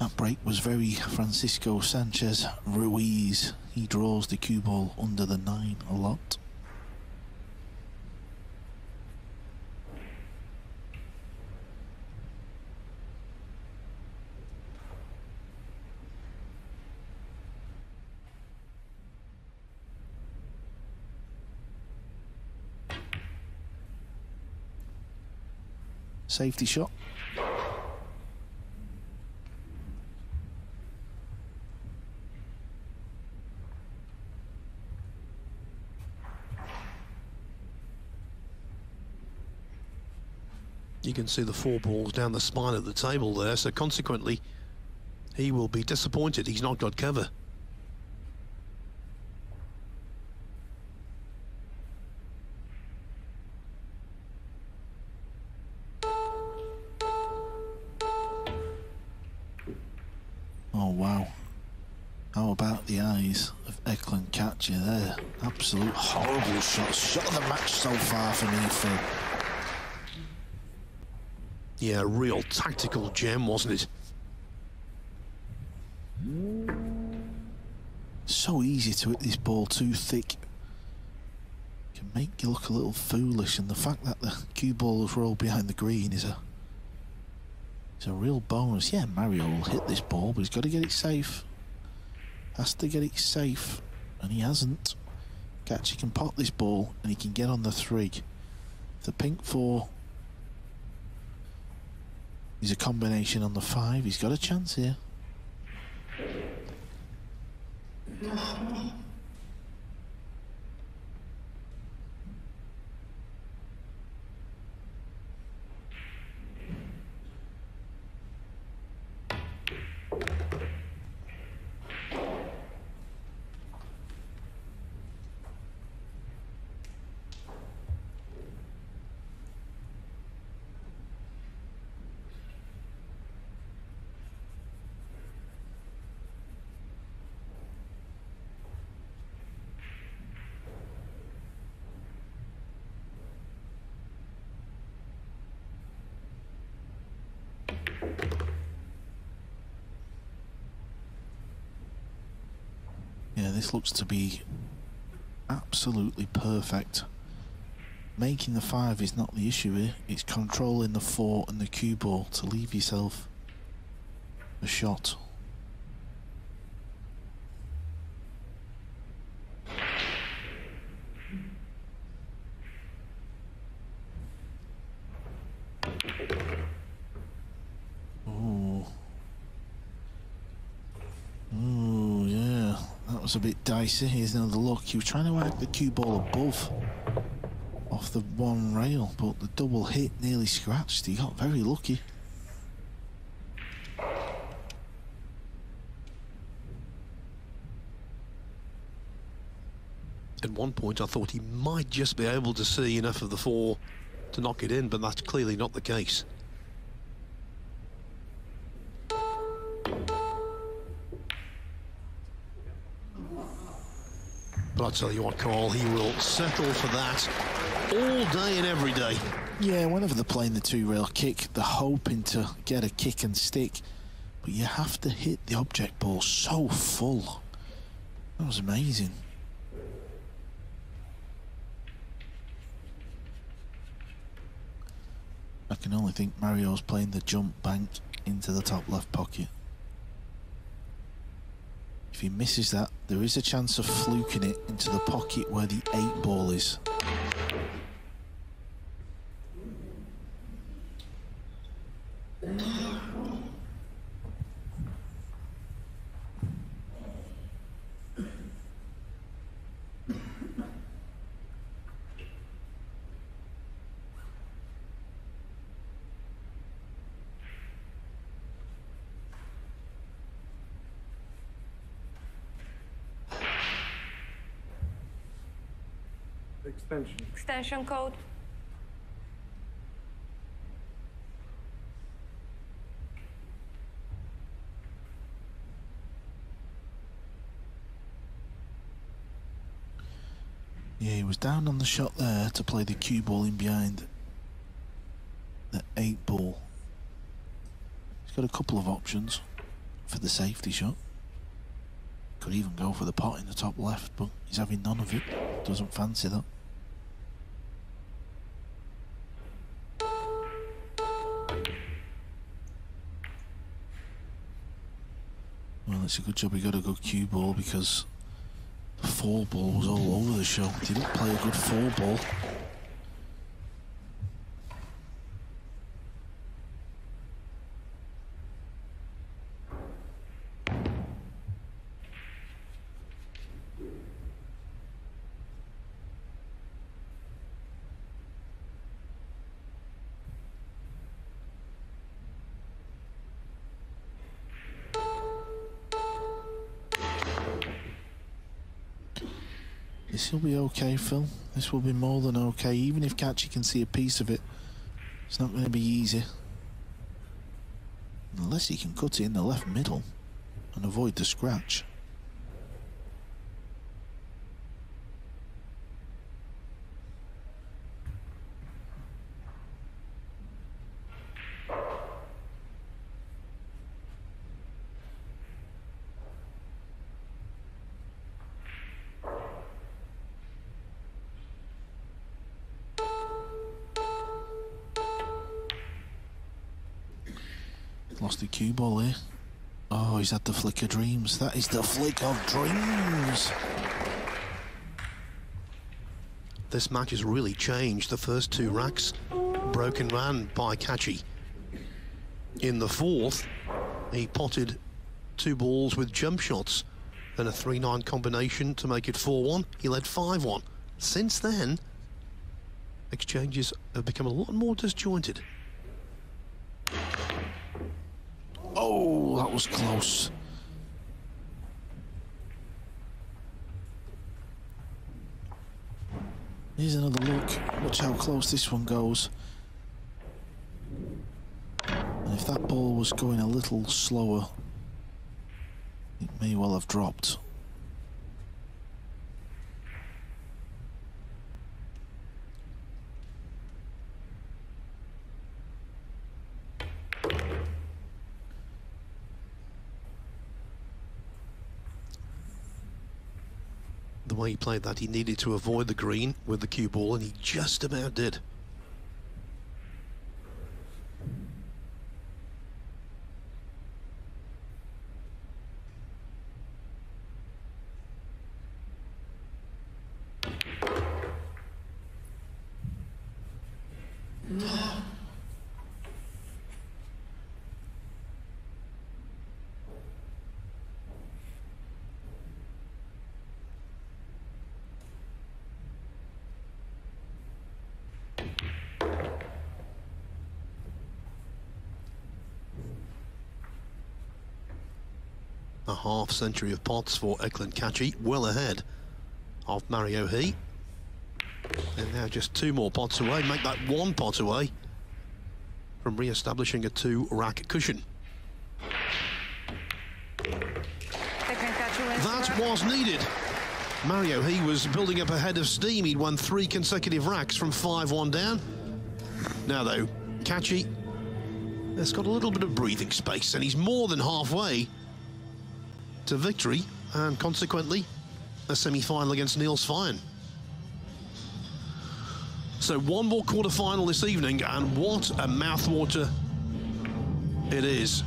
That break was very Francisco Sanchez Ruiz. He draws the cue ball under the 9 a lot. Safety shot. You can see the 4 balls down the spine of the table there, so consequently he will be disappointed he's not got cover. Oh wow. How about the eyes of Eklent Kaci there? Absolute horrible shots. Shot of the match so far for me, Phil. Yeah, a real tactical gem, wasn't it? So easy to hit this ball too thick. Can make you look a little foolish, and the fact that the cue ball has rolled behind the green is a real bonus. Yeah, Mario will hit this ball, but he's got to get it safe. Has to get it safe, and he hasn't. Kaci can pop this ball, and he can get on the 3. The pink 4 is a combination on the 5. He's got a chance here. Yeah, this looks to be absolutely perfect. Making the 5 is not the issue here, it's controlling the 4 and the cue ball to leave yourself a shot. Ooh, yeah, that was a bit dicey. Here's another look. He was trying to hack the cue ball above, off the one rail, but the double hit nearly scratched. He got very lucky. At one point I thought he might just be able to see enough of the 4 to knock it in, but that's clearly not the case. But I'll tell you what, Carl, he will settle for that all day and every day. Yeah, whenever they're playing the 2-rail kick, they're hoping to get a kick and stick, but you have to hit the object ball so full. That was amazing. I can only think Mario's playing the jump bank into the top left pocket. If he misses that, there is a chance of fluking it into the pocket where the 8 ball is. Extension code. Yeah, he was down on the shot there to play the cue ball in behind the 8 ball. He's got a couple of options for the safety shot. Could even go for the pot in the top left, but he's having none of it. Doesn't fancy that. Well, it's a good job he got a good cue ball, because the 4 ball was all over the show. He didn't play a good 4 ball. This will be okay, Phil. This will be more than okay. Even if Kaci can see a piece of it, it's not going to be easy. Unless he can cut it in the left middle and avoid the scratch. Lost the cue ball here. Oh, he's had the flick of dreams. That is the flick of dreams. This match has really changed. The first 2 racks broken ran by Kaci. In the 4th, he potted 2 balls with jump shots and a 3-9 combination to make it 4-1. He led 5-1. Since then, exchanges have become a lot more disjointed. Oh, that was close. Here's another look. Watch how close this one goes. And if that ball was going a little slower, it may well have dropped. the way he played that, he needed to avoid the green with the cue ball, and he just about did. A half century of pots for Eklent Kaci, well ahead of Mario He. And now just 2 more pots away, make that 1 pot away from re-establishing a 2-rack cushion. That was needed. Mario He was building up a head of steam. He'd won 3 consecutive racks from 5-1 down. Now though, Kaci has got a little bit of breathing space, and he's more than halfway to victory, and consequently a semi-final against Niels Fine. So 1 more quarter-final this evening, and what a mouthwater it is.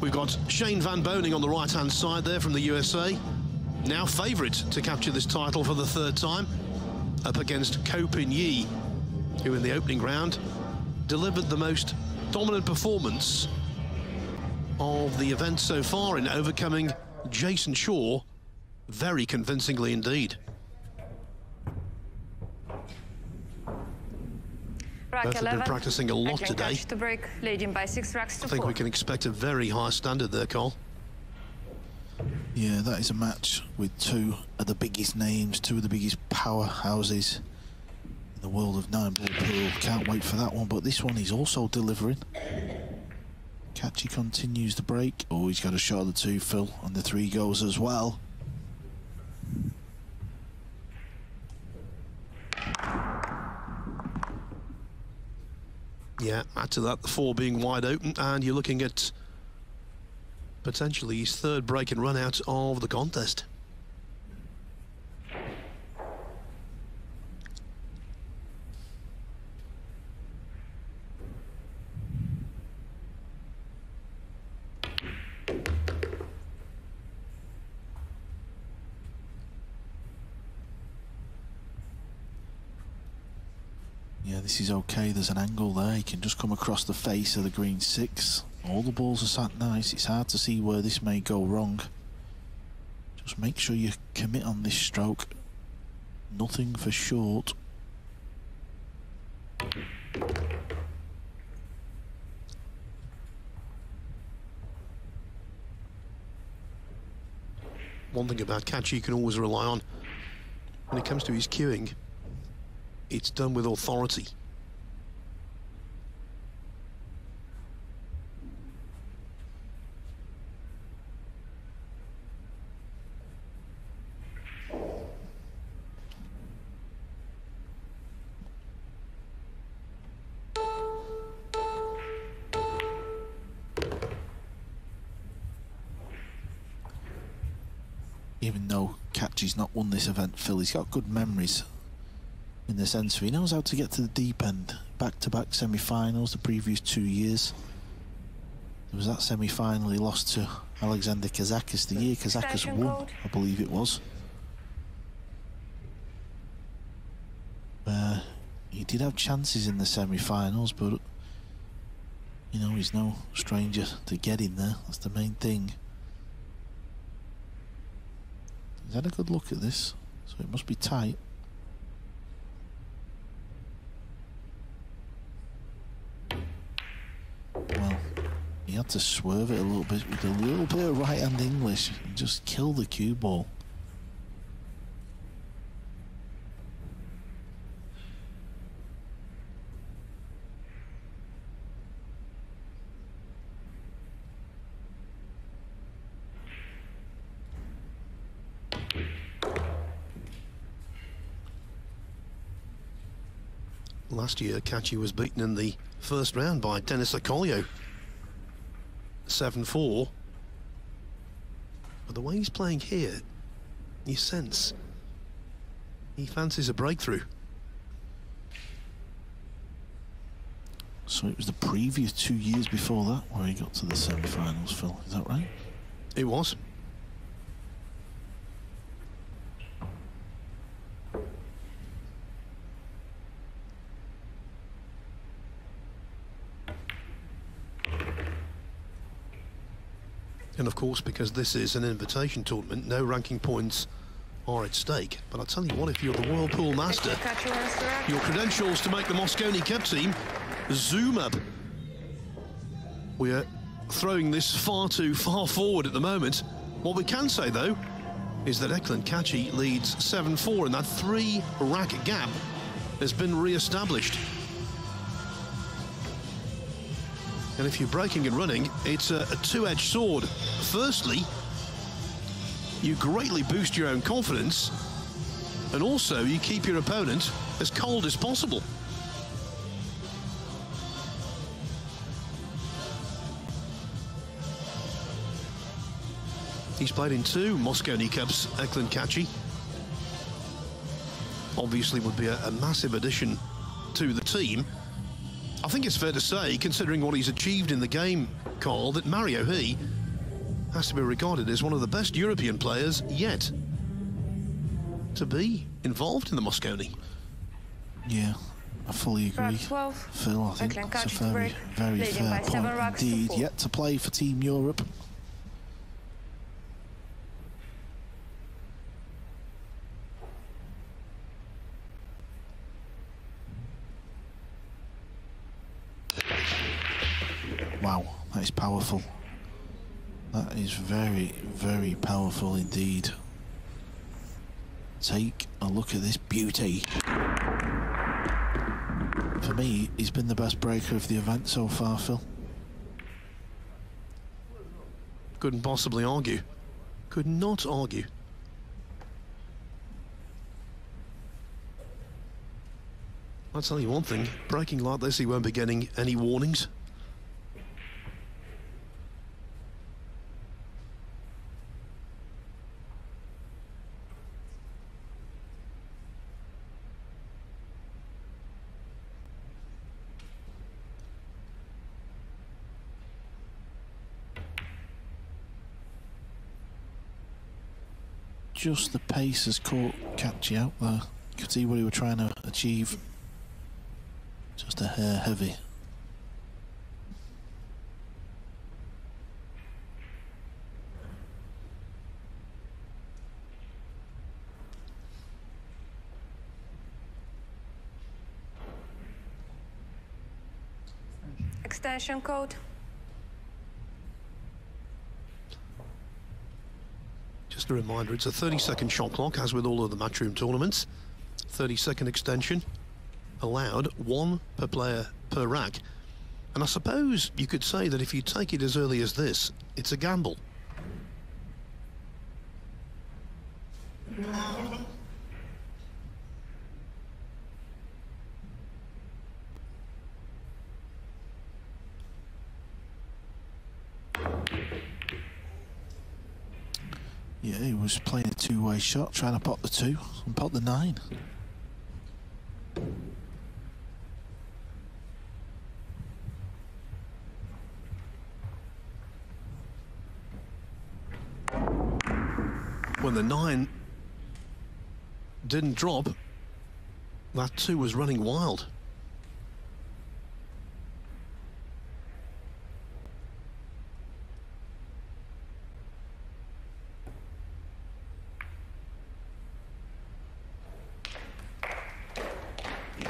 We've got Shane Van Boning on the right-hand side there from the USA, now favourite to capture this title for the 3rd time, up against Ko Pin Yi, who in the opening round delivered the most dominant performance of the event so far in overcoming Jason Shaw very convincingly indeed. Both have been practicing a lot today. To break, leading by 6 racks to 4. I think we can expect a very high standard there, Cole. Yeah, that is a match with 2 of the biggest names, 2 of the biggest powerhouses in the world of 9-ball pool. Can't wait for that one, but this one is also delivering. Kaci continues the break. Oh, he's got a shot of the 2, Phil, and the 3 goes as well. Yeah, add to that the 4 being wide open, and you're looking at potentially his 3rd break and run out of the contest. Yeah, this is okay. There's an angle there. He can just come across the face of the green 6. All the balls are sat nice. It's hard to see where this may go wrong. Just make sure you commit on this stroke. Nothing for short. One thing about Kaci you can always rely on when it comes to his cueing, it's done with authority. Even though Kaci's not won this event, Phil, he's got good memories in the sense of he knows how to get to the deep end. Back-to-back semi-finals the previous 2 years. There was that semi-final he lost to Alexander Kazakis the year Kazakis won, I believe it was. He did have chances in the semi-finals, but you know, he's no stranger to getting there. That's the main thing. He's had a good look at this, so it must be tight. Well, he had to swerve it a little bit with a little bit of right-hand English and just kill the cue ball. Last year, Kaci was beaten in the 1st round by Denis Akolyo, 7-4. But the way he's playing here, You sense he fancies a breakthrough. So it was the previous 2 years before that where he got to the semi-finals, Phil, is that right? It was. And of course, because this is an invitation tournament, no ranking points are at stake. But I'll tell you what, if you're the Whirlpool Master, your credentials to make the Mosconi Cup team zoom up. We're throwing this far too far forward at the moment. What we can say, though, is that Eklent Kaci leads 7-4, and that 3-rack gap has been re-established. And if you're breaking and running, it's a two-edged sword. Firstly, you greatly boost your own confidence, and also you keep your opponent as cold as possible. He's played in 2 Mosconi Cups, Eklent Kaci. Obviously would be a massive addition to the team. I think it's fair to say, considering what he's achieved in the game, Carl, that Mario He has to be regarded as one of the best European players yet to be involved in the Mosconi. Yeah, I fully agree. 12, Phil, I think it's a very, very fair point indeed. Yet to play for Team Europe. Wow, that is powerful. That is very, very powerful indeed. Take a look at this beauty. For me, he's been the best breaker of the event so far, Phil. Couldn't possibly argue. Could not argue. I'll tell you one thing, breaking like this, he won't be getting any warnings. Just the pace has caught Kaci out there. You could see what he was trying to achieve. Just a hair heavy. Extension code. Just a reminder, it's a 30-second shot clock, as with all of the Matchroom tournaments. 30-second extension allowed, 1 per player per rack. And I suppose you could say that if you take it as early as this, it's a gamble. Yeah, he was playing a two-way shot, trying to pot the 2 and pot the 9. When the 9 didn't drop, that 2 was running wild.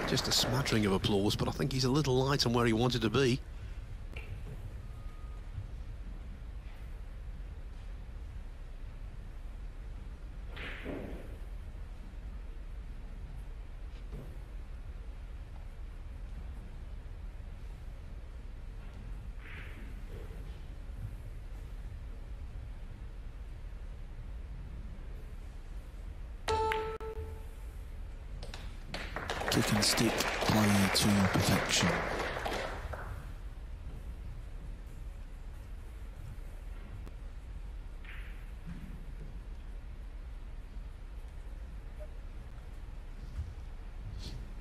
Just a smattering of applause, but I think he's a little light on where he wanted to be. Kick and stick play to perfection.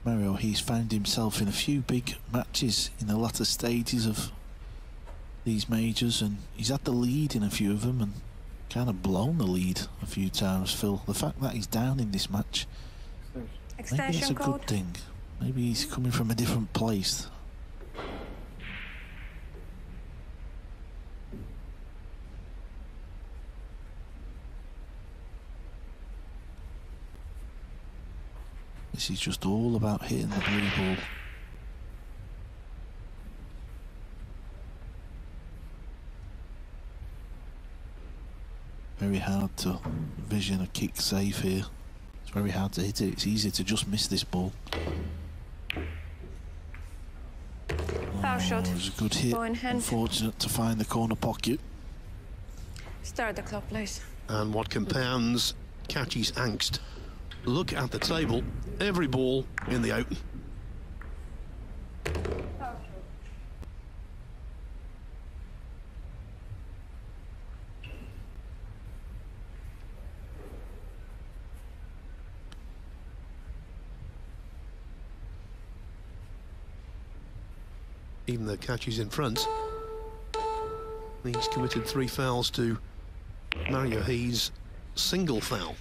Mario, he's found himself in a few big matches in the latter stages of these majors, and he's had the lead in a few of them and kind of blown the lead a few times, Phil. The fact that he's down in this match, maybe it's a good thing. Maybe he's coming from a different place. This is just all about hitting the blue ball. Very hard to vision a kick safe here. It's very hard to hit it. It's easy to just miss this ball. Foul shot. It was a good hit. Unfortunate to find the corner pocket. Start the clock, please. And what compounds Kaci's angst? Look at the table. Every ball in the open. Even though Kaci's in front, he's committed 3 fouls to Mario He's single foul.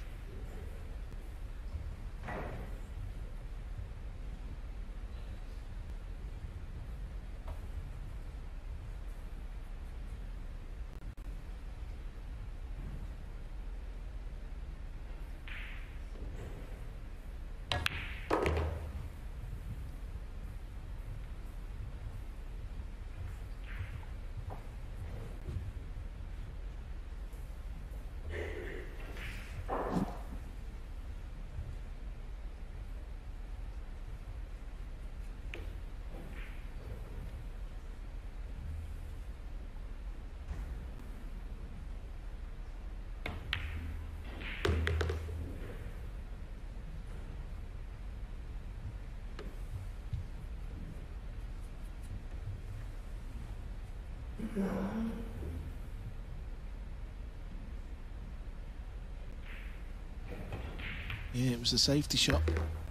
Yeah, it was a safety shot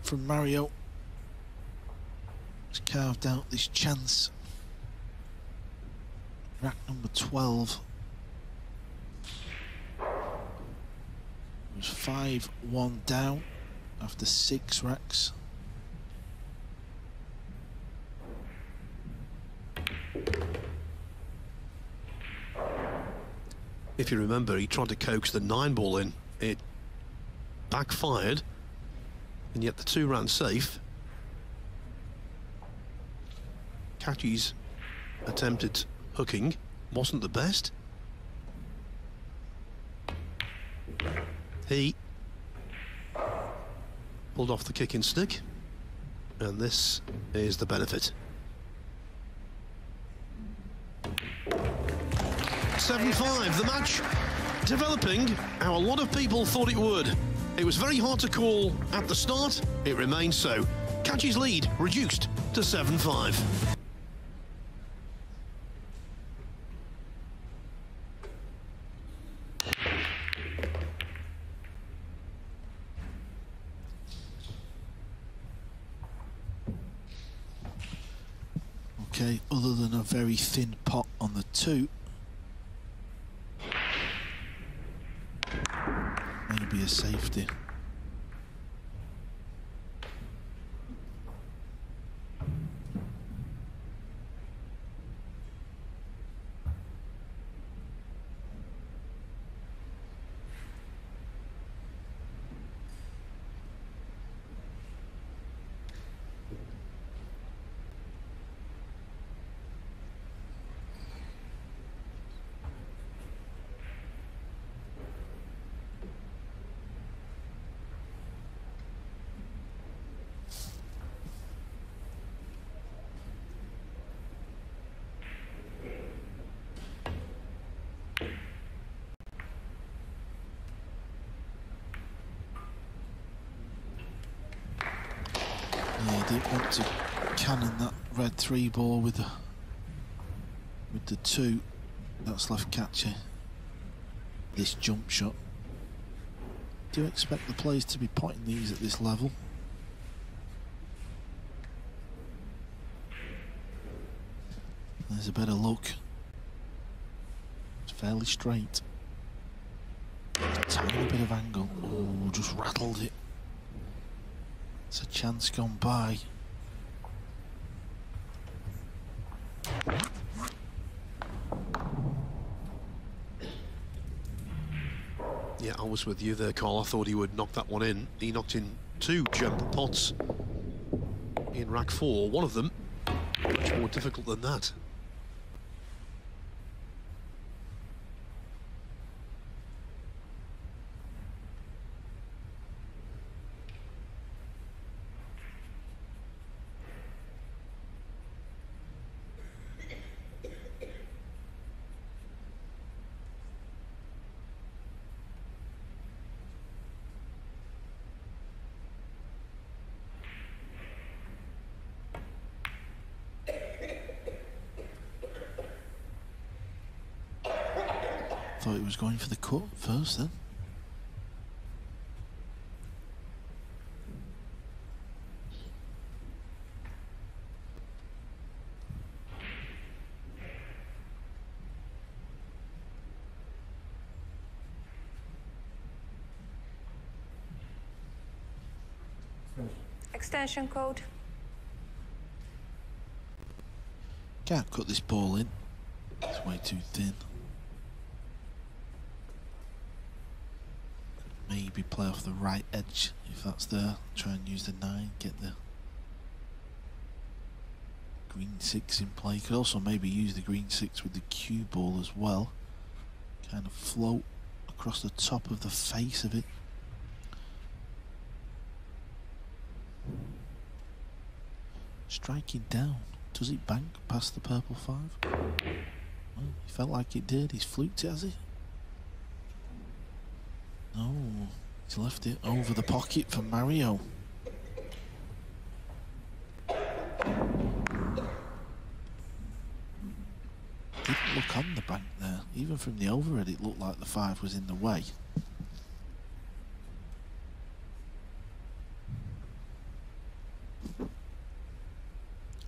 from Mario. He's carved out this chance. Rack number 12. It was 5-1 down after 6 racks. If you remember, he tried to coax the 9 ball in. It backfired, and yet the 2 ran safe. Kaci's attempted hooking wasn't the best. He pulled off the kicking stick, and this is the benefit. 7-5, the match developing how a lot of people thought it would. It was very hard to call at the start. It remains so. Kaci's lead reduced to 7-5. Okay, other than a very thin pot on the 2, maybe a safety. Yeah, didn't want to cannon that red 3 ball with the 2. That's left Kaci this jump shot. Do you expect the players to be potting these at this level? There's a better look. It's fairly straight. A tiny bit of angle. Oh, just rattled it. It's a chance gone by. Yeah, I was with you there, Carl. I thought he would knock that one in. He knocked in 2 jump pots in rack 4. One of them much more difficult than that. Thought he was going for the cut first then. Extension code. Can't cut this ball in. It's way too thin. Maybe play off the right edge if that's there. Try and use the 9, get the green 6 in play. Could also maybe use the green 6 with the cue ball as well. Kind of float across the top of the face of it. Striking down. Does it bank past the purple 5? Well, he felt like it did. He's fluked it, has he? No, he's left it over the pocket for Mario. Didn't look on the bank there. Even from the overhead, it looked like the 5 was in the way.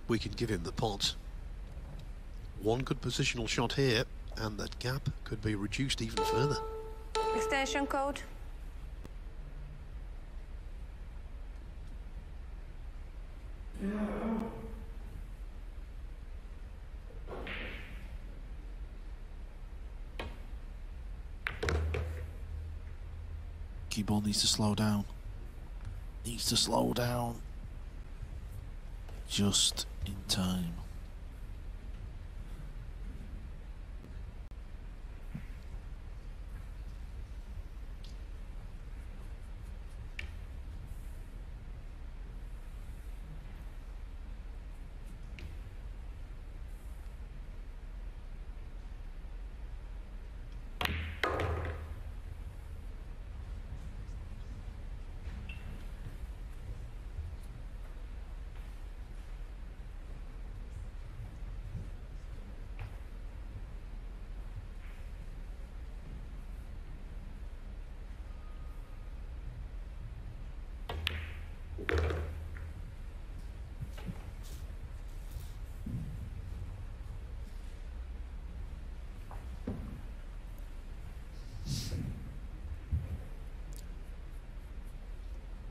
We can give him the pot. One good positional shot here, and that gap could be reduced even further. Extension code. Cue ball needs to slow down. Needs to slow down. Just in time.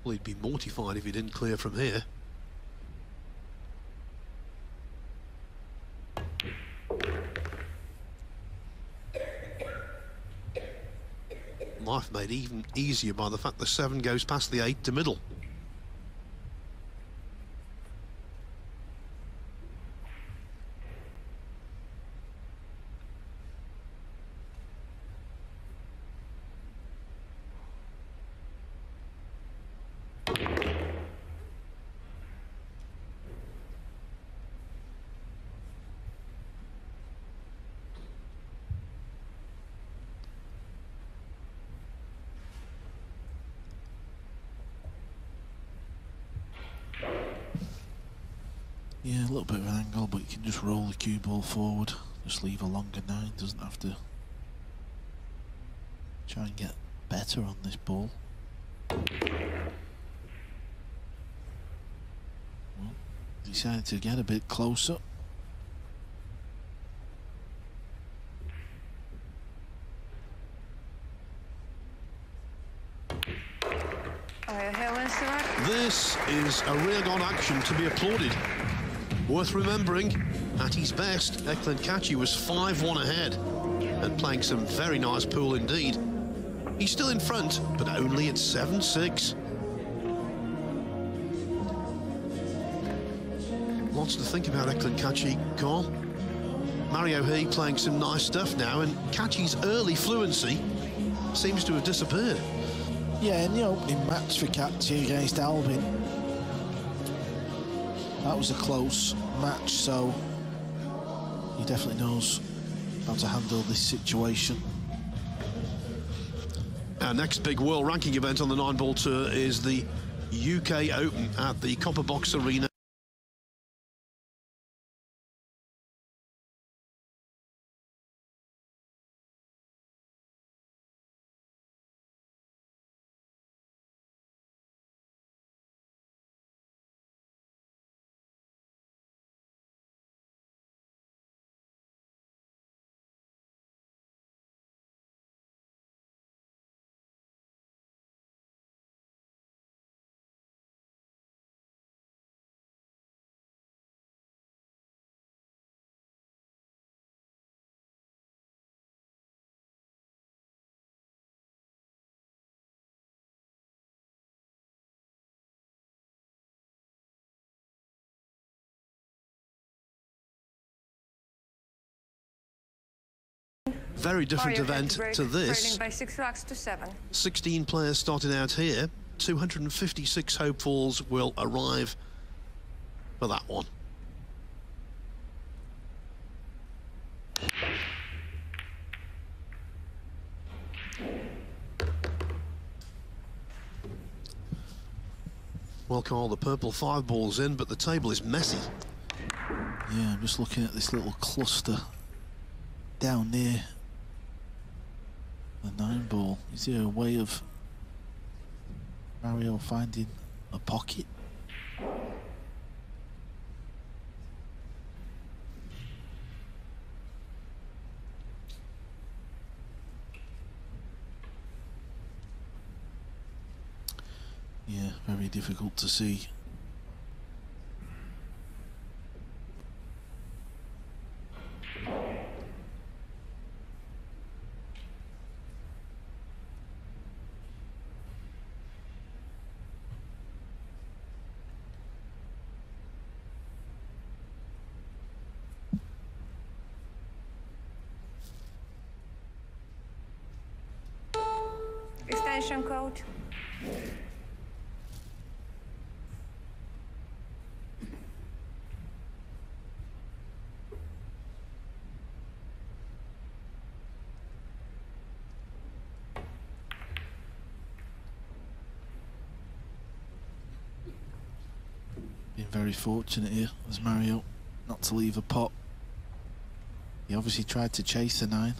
Well, he'd be mortified if he didn't clear from here. Life made even easier by the fact the 7 goes past the 8 to middle. Yeah, a little bit of an angle, but you can just roll the cue ball forward. Just leave a longer 9, doesn't have to try and get better on this ball. Well, decided to get a bit closer. is a rear-guard action to be applauded. Worth remembering, at his best, Eklent Kaci was 5-1 ahead and playing some very nice pool indeed. He's still in front, but only at 7-6. Lots to think about Eklent Kaci, Carl. Mario He playing some nice stuff now, and Kaci's early fluency seems to have disappeared. Yeah, in the opening match for Kaci against Albin, that was a close match, so he definitely knows how to handle this situation. Our next big world ranking event on the 9-ball tour is the UK Open at the Copper Box Arena. Very different event to this. By 6 racks to 7. 16 players starting out here. 256 hopefuls will arrive for that one. Well, Carl, the purple 5-ball's in, but the table is messy. Yeah, I'm just looking at this little cluster down near the 9-ball. Is there a way of Mario finding a pocket? Yeah, very difficult to see. Extension code. Been very fortunate here as Mario not to leave a pot. He obviously tried to chase the 9.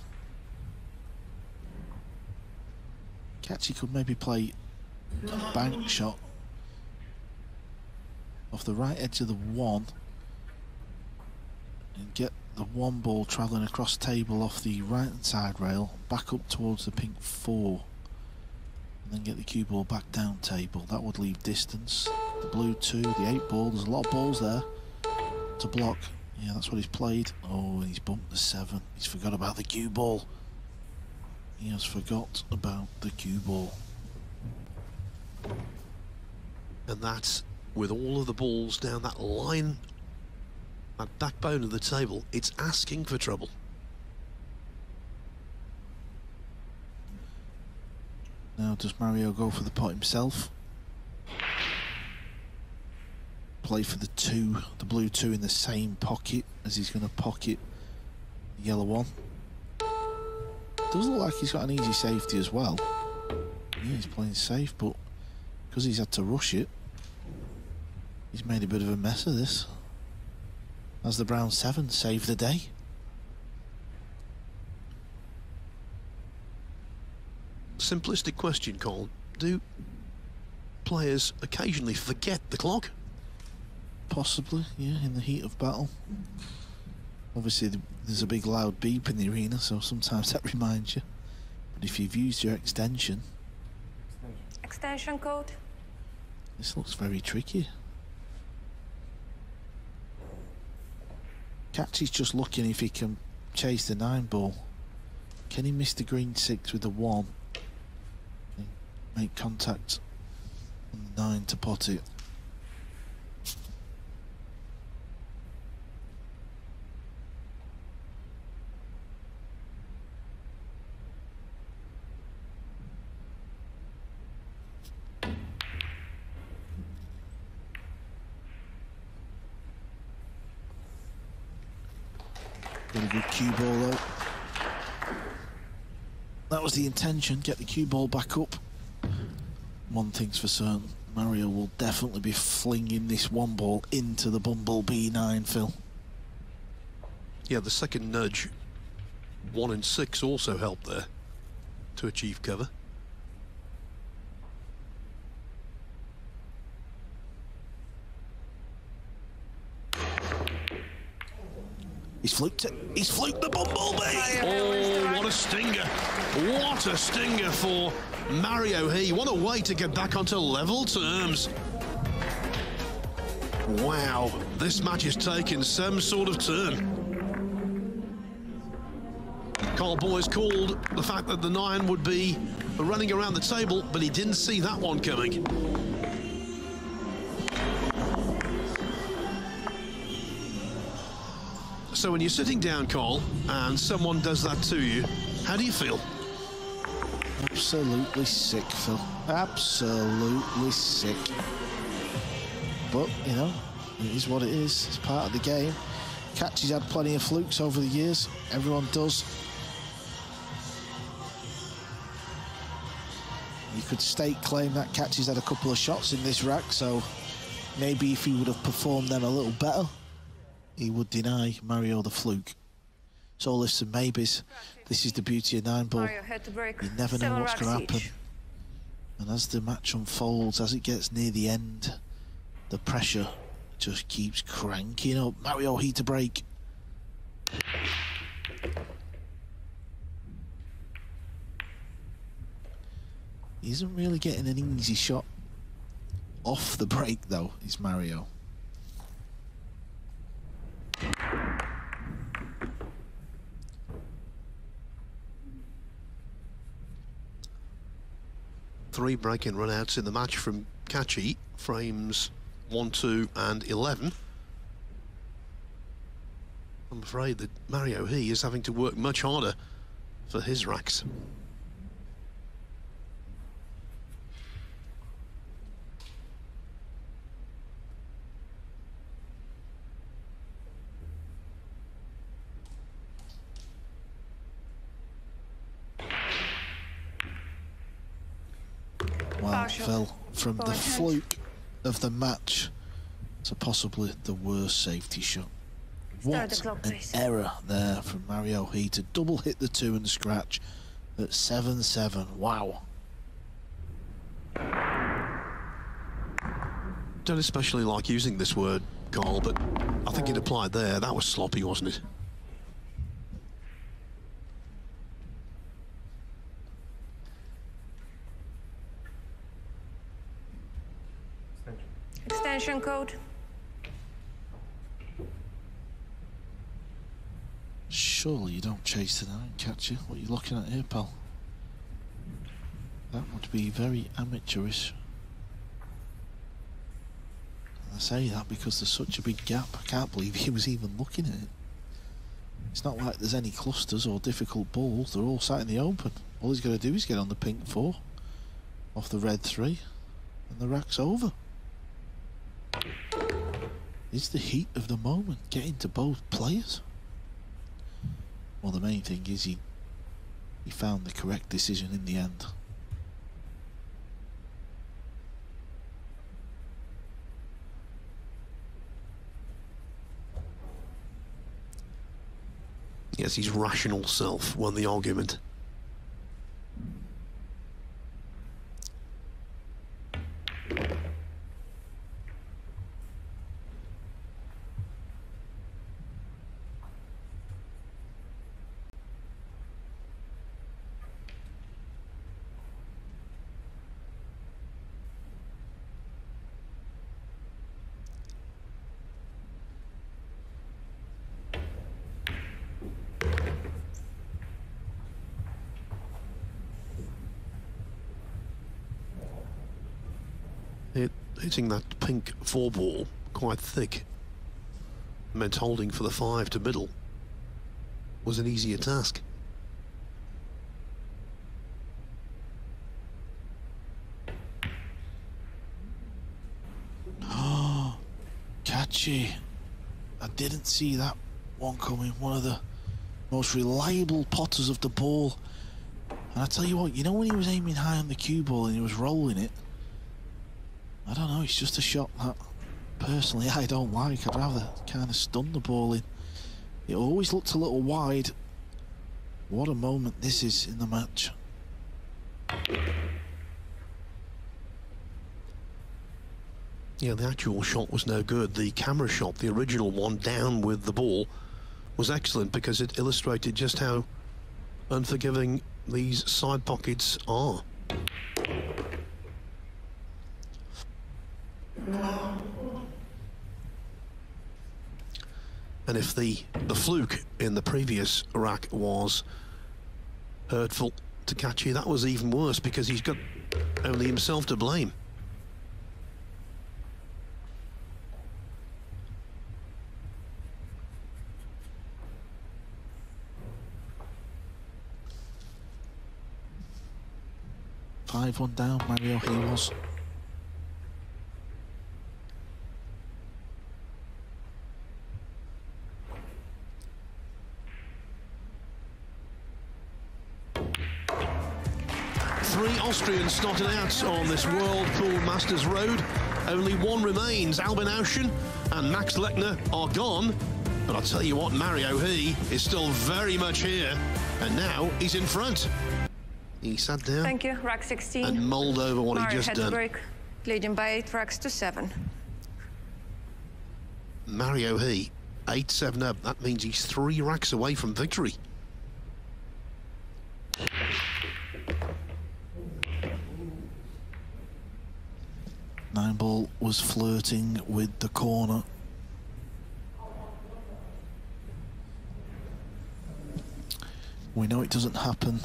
Kaci could maybe play a bank shot off the right edge of the 1 and get the 1-ball travelling across table off the right hand side rail back up towards the pink 4 and then get the cue ball back down table. That would leave distance. The blue 2, the 8-ball, there's a lot of balls there to block. Yeah, that's what he's played. Oh, and he's bumped the 7. He's forgot about the cue ball. He has forgot about the cue ball. And that's with all of the balls down that line, that backbone of the table. It's asking for trouble. Now does Mario go for the pot himself? Play for the 2, the blue 2 in the same pocket as he's going to pocket the yellow 1. Does look like he's got an easy safety as well. Yeah, he's playing safe, but because he's had to rush it, he's made a bit of a mess of this. As the brown 7 saved the day. Simplistic question, Colin. Do players occasionally forget the clock? Possibly, yeah, in the heat of battle. Obviously, there's a big loud beep in the arena, so sometimes that reminds you. But if you've used your extension... Extension code. This looks very tricky. Kaci's just looking if he can chase the 9 ball. Can he miss the green 6 with the 1? Make contact on the 9 to pot it. Got a good cue ball though. That was the intention, get the cue ball back up. One thing's for certain, Mario will definitely be flinging this 1 ball into the Bumblebee 9, Phil. Yeah, the second nudge, 1 and 6 also helped there to achieve cover. He's fluked it. He's fluked the Bumblebee. Oh, what a stinger. What a stinger for Mario He. What a way to get back onto level terms. Wow, this match has taken some sort of turn. Carl Boyes called the fact that the 9 would be running around the table, but he didn't see that one coming. So when you're sitting down, Carl, and someone does that to you, how do you feel? Absolutely sick, Phil. Absolutely sick. But, you know, it is what it is. It's part of the game. Kaci's had plenty of flukes over the years. Everyone does. You could stake claim that Kaci's had a couple of shots in this rack, so maybe if he would have performed them a little better, he would deny Mario the fluke. So listen, maybes. This is the beauty of 9 ball. You never know what's going to happen. And as the match unfolds, as it gets near the end, the pressure just keeps cranking up. Mario He to break. He isn't really getting an easy shot off the break though, is Mario. Three break-in run-outs in the match from Kaci, frames 1, 2 and 11. I'm afraid that Mario He is having to work much harder for his racks. Well, Phil, from the fluke of the match to possibly the worst safety shot. What an error there from Mario He to double hit the 2 and the scratch at 7-7. Wow. Don't especially like using this word, Carl, but I think it applied there. That was sloppy, wasn't it? Extension code. Surely you don't chase the 9, Kaci. What are you looking at here, pal? That would be very amateurish. And I say that because there's such a big gap. I can't believe he was even looking at it. It's not like there's any clusters or difficult balls. They're all sat in the open. All he's got to do is get on the pink 4 off the red 3 and the rack's over. It's the heat of the moment getting to both players. Well, the main thing is he found the correct decision in the end. Yes, his rational self won the argument. hitting that pink 4 ball quite thick meant holding for the 5 to middle was an easier task. Oh, Kaci. I didn't see that one coming. One of the most reliable potters of the ball. And I tell you what, you know when he was aiming high on the cue ball and he was rolling it? I don't know, it's just a shot that personally I don't like. I'd rather kind of stun the ball in. It always looked a little wide. What a moment this is in the match. Yeah, the actual shot was no good. The camera shot, the original one down with the ball, was excellent because it illustrated just how unforgiving these side pockets are. And if the fluke in the previous rack was hurtful to Kaci, that was even worse because he's got only himself to blame. Five one down, Mario, he was. Three Austrians started out on this World Pool Masters Road. Only one remains. Albin Auschen and Max Lechner are gone. But I'll tell you what, Mario, he is still very much here. And now he's in front. He sat down. Thank you, rack 16. And mulled over what Mario he just had done. to break, leading by 8 racks to 7. Mario he 8-7 up. That means he's 3 racks away from victory. Nine ball was flirting with the corner. We know it doesn't happen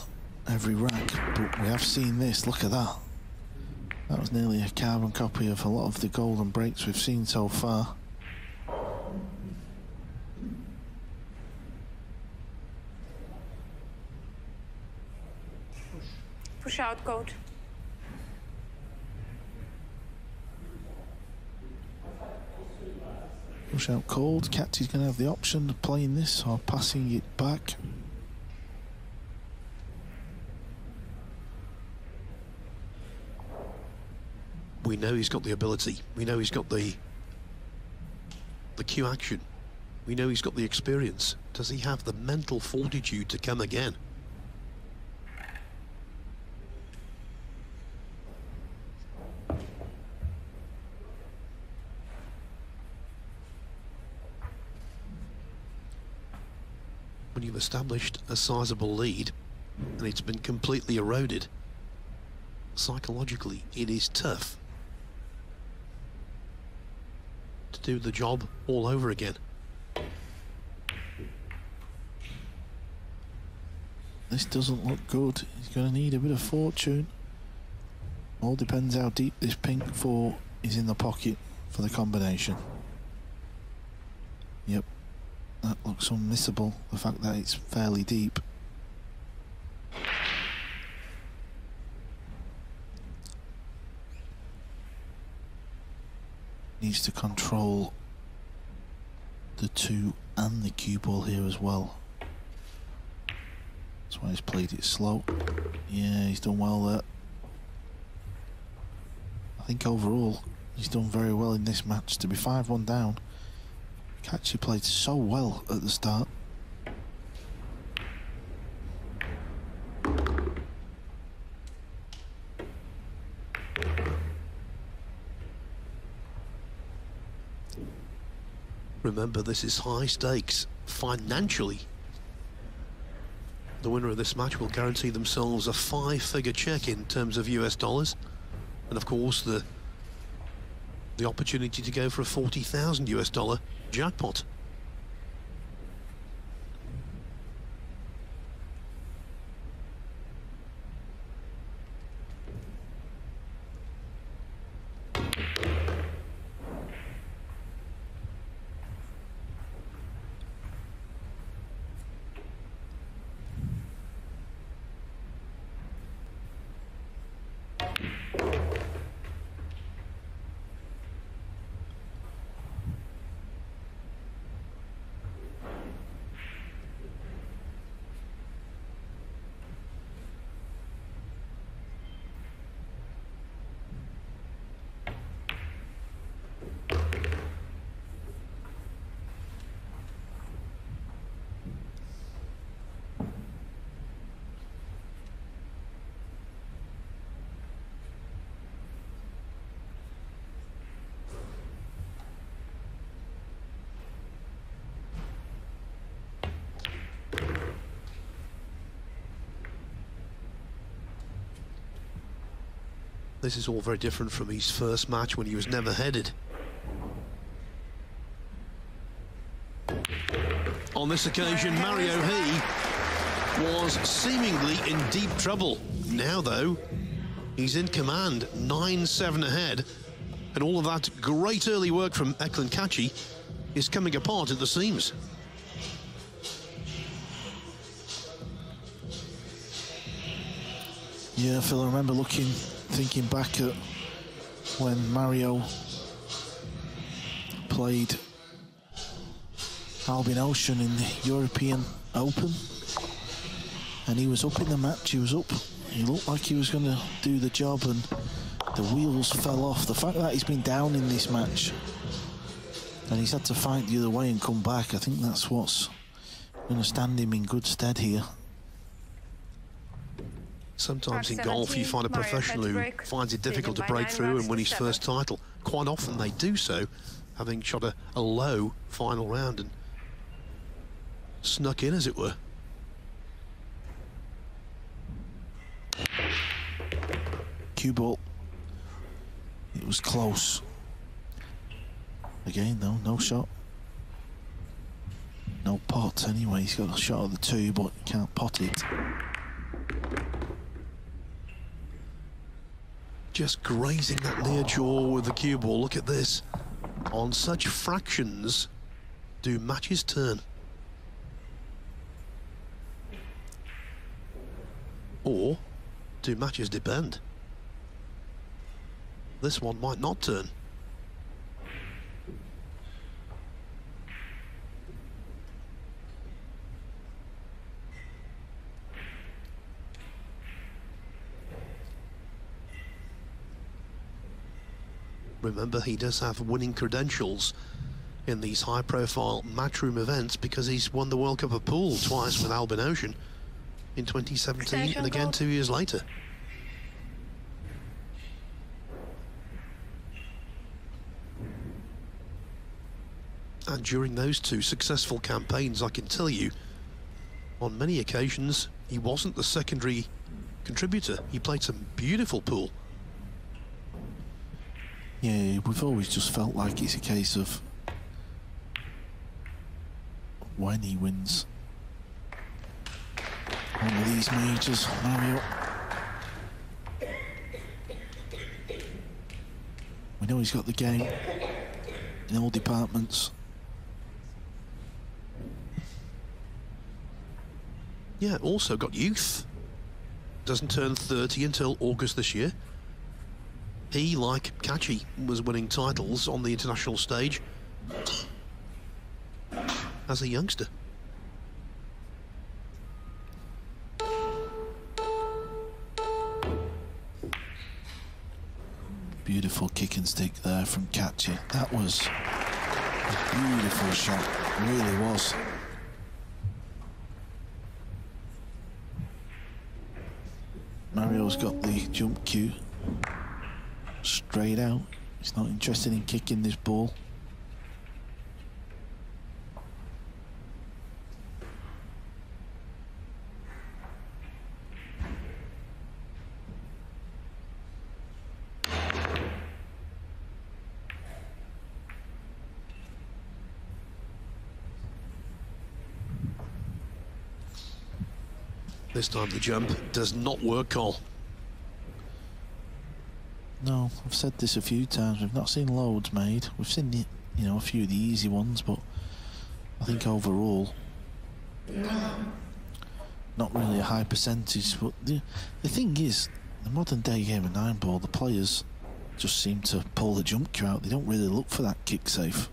every rack, but we have seen this. Look at that. That was nearly a carbon copy of a lot of the golden breaks we've seen so far. Push out code. Push out cold. Kaci's going to have the option of playing this or passing it back. We know he's got the ability. We know he's got the cue action. We know he's got the experience. Does he have the mental fortitude to come again? When you've established a sizable lead and it's been completely eroded, psychologically it is tough to do the job all over again. This doesn't look good. He's going to need a bit of fortune. All depends how deep this pink 4 is in the pocket for the combination. Yep, that looks unmissable, the fact that it's fairly deep. Needs to control the 2 and the cue ball here as well. That's why he's played it slow. Yeah, he's done well there. I think overall he's done very well in this match. To be 5-1 down, Kaci played so well at the start. Remember, this is high stakes financially. The winner of this match will guarantee themselves a 5-figure check in terms of US dollars, and of course the opportunity to go for a 40,000 US dollar jackpot. This is all very different from his first match when he was never headed. On this occasion, Mario He was seemingly in deep trouble. Now, though, he's in command, 9-7 ahead, and all of that great early work from Eklent Kaci is coming apart at the seams. Yeah, Phil, I remember thinking back at when Mario played Albin Ocean in the European Open, and he was up in the match. He looked like he was going to do the job, and the wheels fell off. The fact that he's been down in this match and he's had to fight the other way and come back, I think that's what's going to stand him in good stead here. Sometimes in golf you find a professional who finds it difficult to break through and win his first title. Quite often they do so, having shot a low final round and snuck in, as it were. Cue ball. It was close. Again, though, no shot. No pot anyway. He's got a shot of the two, but he can't pot it. Just grazing that near jaw with the cue ball. Look at this. On such fractions do matches turn. Or do matches depend? This one might not turn. Remember, he does have winning credentials in these high-profile matchroom events because he's won the World Cup of Pool twice with Albin Ocean in 2017 and again 2 years later. And during those two successful campaigns, I can tell you, on many occasions, he wasn't the secondary contributor. He played some beautiful pool. Yeah, we've always just felt like it's a case of when he wins one of these majors, Mario. We know he's got the game in all departments. Yeah, also got youth. Doesn't turn 30 until August this year. He, like Kaci, was winning titles on the international stage as a youngster. Beautiful kick and stick there from Kaci. That was a beautiful shot, it really was. Mario's got the jump cue straight out. He's not interested in kicking this ball. This time the jump does not work, Cole. No, I've said this a few times. We've not seen loads made. We've seen the, a few of the easy ones, but I think overall, not really a high percentage. But the thing is, the modern day game of 9-ball, the players just seem to pull the jump cue out. They don't really look for that kick safe.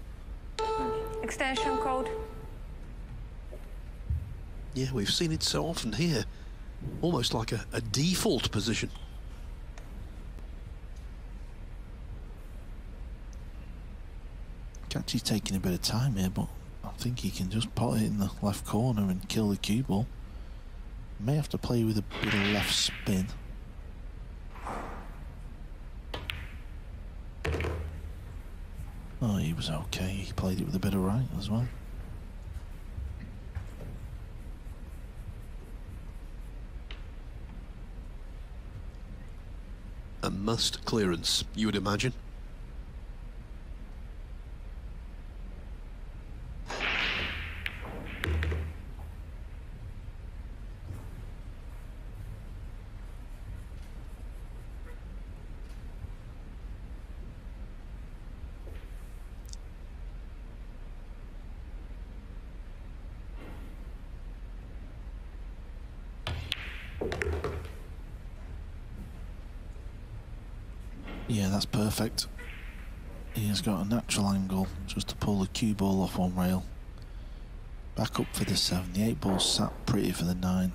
Extension code. Yeah, we've seen it so often here. Almost like a default position. Kaci's taking a bit of time here, but I think he can just pot it in the left corner and kill the cue ball. May have to play with a bit of left spin. Oh, he was okay. He played it with a bit of right as well. a must clearance, you would imagine. Yeah, that's perfect. He has got a natural angle just to pull the cue ball off one rail. Back up for the 7. The 8 ball sat pretty for the 9.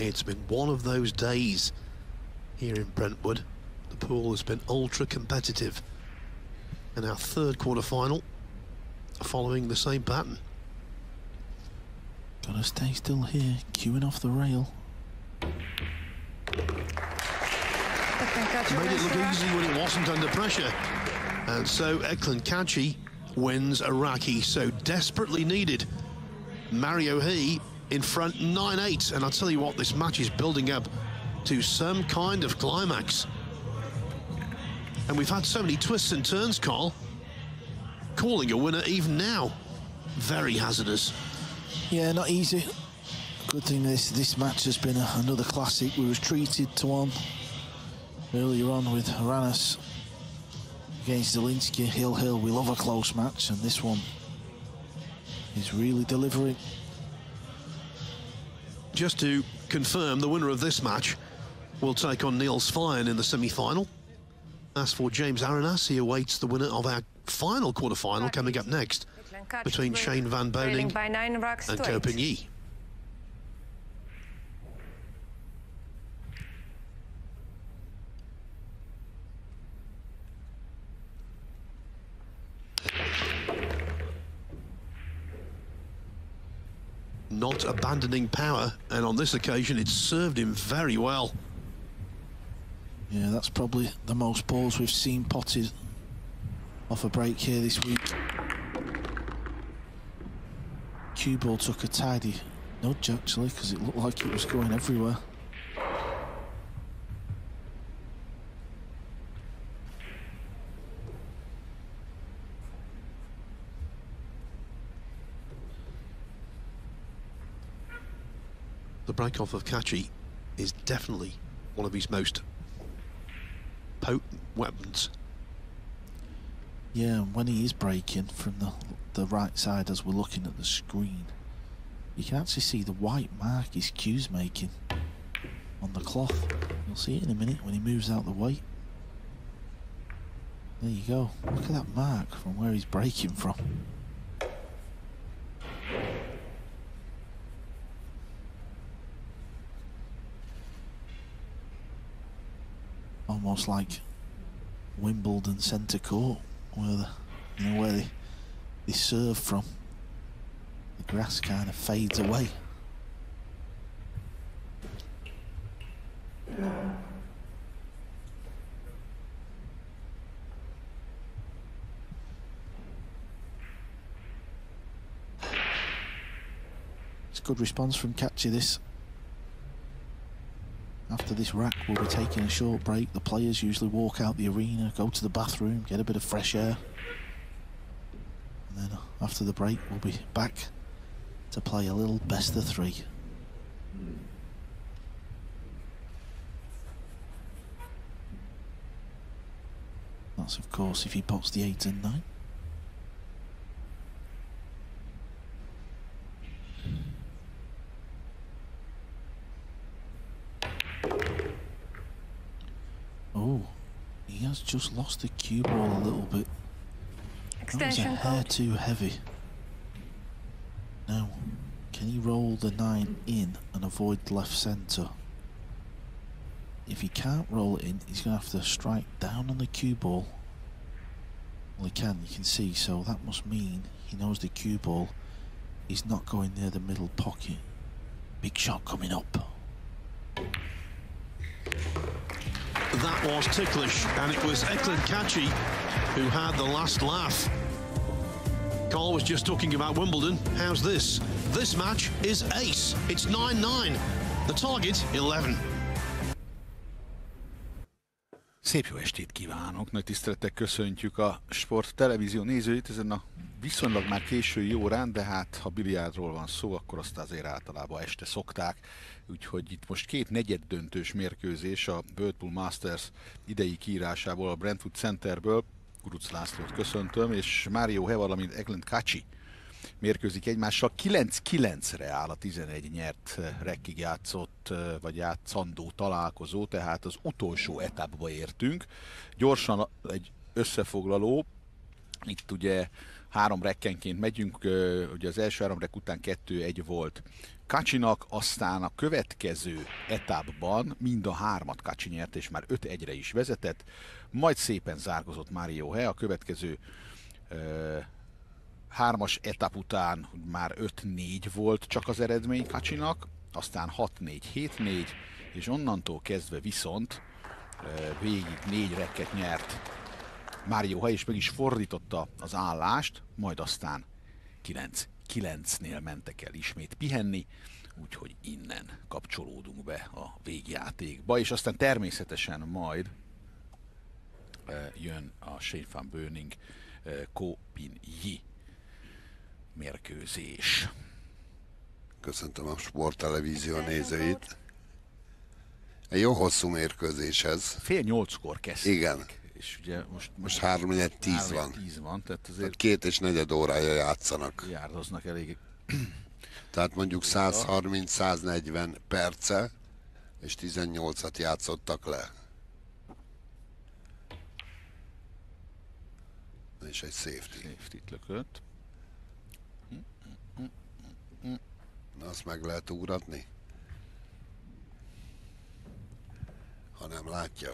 It's been one of those days here in Brentwood. The pool has been ultra competitive. And our third quarter-final following the same pattern. Gotta stay still here, cueing off the rail. Made it look easy when it wasn't under pressure. And so Eklent Kaci wins Iraqi, so desperately needed. Mario He in front 9-8, and I'll tell you what, this match is building up to some kind of climax. And we've had so many twists and turns, Carl. Calling a winner even now, very hazardous. Yeah, not easy. Good thing this match has been another classic. We was treated to one earlier on with Haranis against Zielinski. Hill. We love a close match, and this one is really delivering. Just to confirm, the winner of this match will take on Niels Fine in the semi-final. As for James Arenas, he awaits the winner of our final quarter-final coming up next between Shane Van Boning and Ko Ping-yi. Not abandoning power, and on this occasion it served him very well. Yeah, that's probably the most balls we've seen potted off a break here this week. Cue ball took a tidy nudge actually, because it looked like it was going everywhere. The break-off of Kaci is definitely one of his most potent weapons. Yeah, and when he is breaking from the right side as we're looking at the screen, you can actually see the white mark his cue's making on the cloth. You'll see it in a minute when he moves out the way. There you go. Look at that mark from where he's breaking from. Almost like Wimbledon centre court, where they serve from. The grass kind of fades away. It's a good response from Kaci this. After this rack, we'll be taking a short break. The players usually walk out the arena, go to the bathroom, get a bit of fresh air. And then after the break, we'll be back to play a little best of 3. That's, of course, if he pots the 8 and 9. Oh, he has just lost the cue ball a little bit. extension that was a hair code. too heavy. Now, can he roll the 9 in and avoid left centre? If he can't roll it in, he's going to have to strike down on the cue ball. Well, he can, you can see, so that must mean he knows the cue ball is not going near the middle pocket. Big shot coming up. That was ticklish, and it was Eklent Kaci who had the last laugh. Carl was just talking about Wimbledon. How's this? This match is ace. It's 9-9. The target, 11. Szép jó estét kívánok, nagy tisztelettel köszöntjük a Sport Televízió nézőit ezen a viszonylag már késői órán, de hát ha biliárdról van szó, akkor azt azért általában este szokták. Úgyhogy itt most két negyeddöntős mérkőzés a Whirlpool Masters idei kiírásából, a Brentwood Centerből. Kuruc Lászlót köszöntöm, és Mario He, valamint Eklent Kaci mérkőzik egymással. 9-9-re áll a 11 nyert rekkig játszott, vagy játszandó találkozó, tehát az utolsó etapba értünk. Gyorsan egy összefoglaló, itt ugye 3 rekkenként megyünk, ugye az első 3 rekk után 2-1 volt Kacinak, aztán a következő etapban mind a 3-at Kaci nyert, és már 5-1-re is vezetett, majd szépen zárkozott Mario He, a következő 3-as etap után már 5-4 volt csak az eredmény Kacinak, aztán 6-4, 7-4, és onnantól kezdve viszont végig 4 rekket nyert Mario He, és meg is fordította az állást, majd aztán 9-9-nél mentek el ismét pihenni, úgyhogy innen kapcsolódunk be a végjátékba, és aztán természetesen majd jön a Shane Van Beuning Ko Bin Yi mérkőzés. Köszöntöm a Sport Televízió nézőit. Egy jó hosszú mérkőzéshez. Fél 8-kor kezdték. Igen. És ugye most 3-4-10 van. 10 van, tehát azért 2 és 4 órája játszanak. járdoznak elég. Tehát mondjuk 130-140 perce, és 18-at játszottak le. És egy safety. Safety-t lökött. Azt meg lehet ugratni, ha nem látja.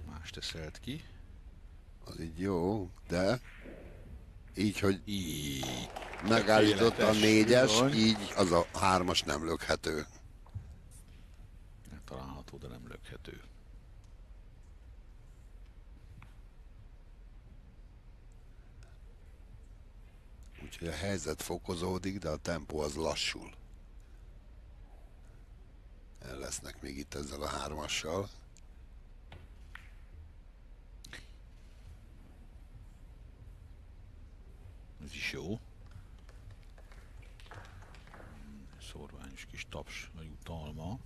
Más teszelt ki. Az így jó, de így, hogy Így. megállította a 4-es, Bizony. így az a 3-as nem lökhető. Található, de nem lökhető. Úgyhogy a helyzet fokozódik, de a tempó az lassul. El lesznek még itt ezzel a 3-assal. Ez is jó. Szorványos kis taps a jutalma.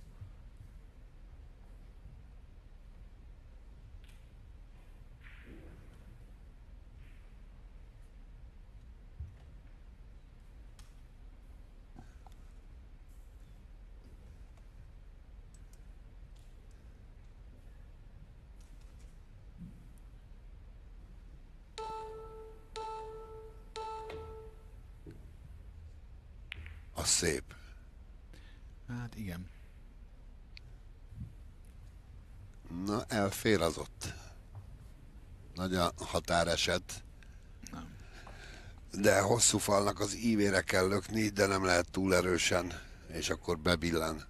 Az szép. Hát igen. Na, elférazott. Nagy a határeset. Nem. De hosszú falnak az ívére kell lökni, de nem lehet túl erősen, és akkor bebillen.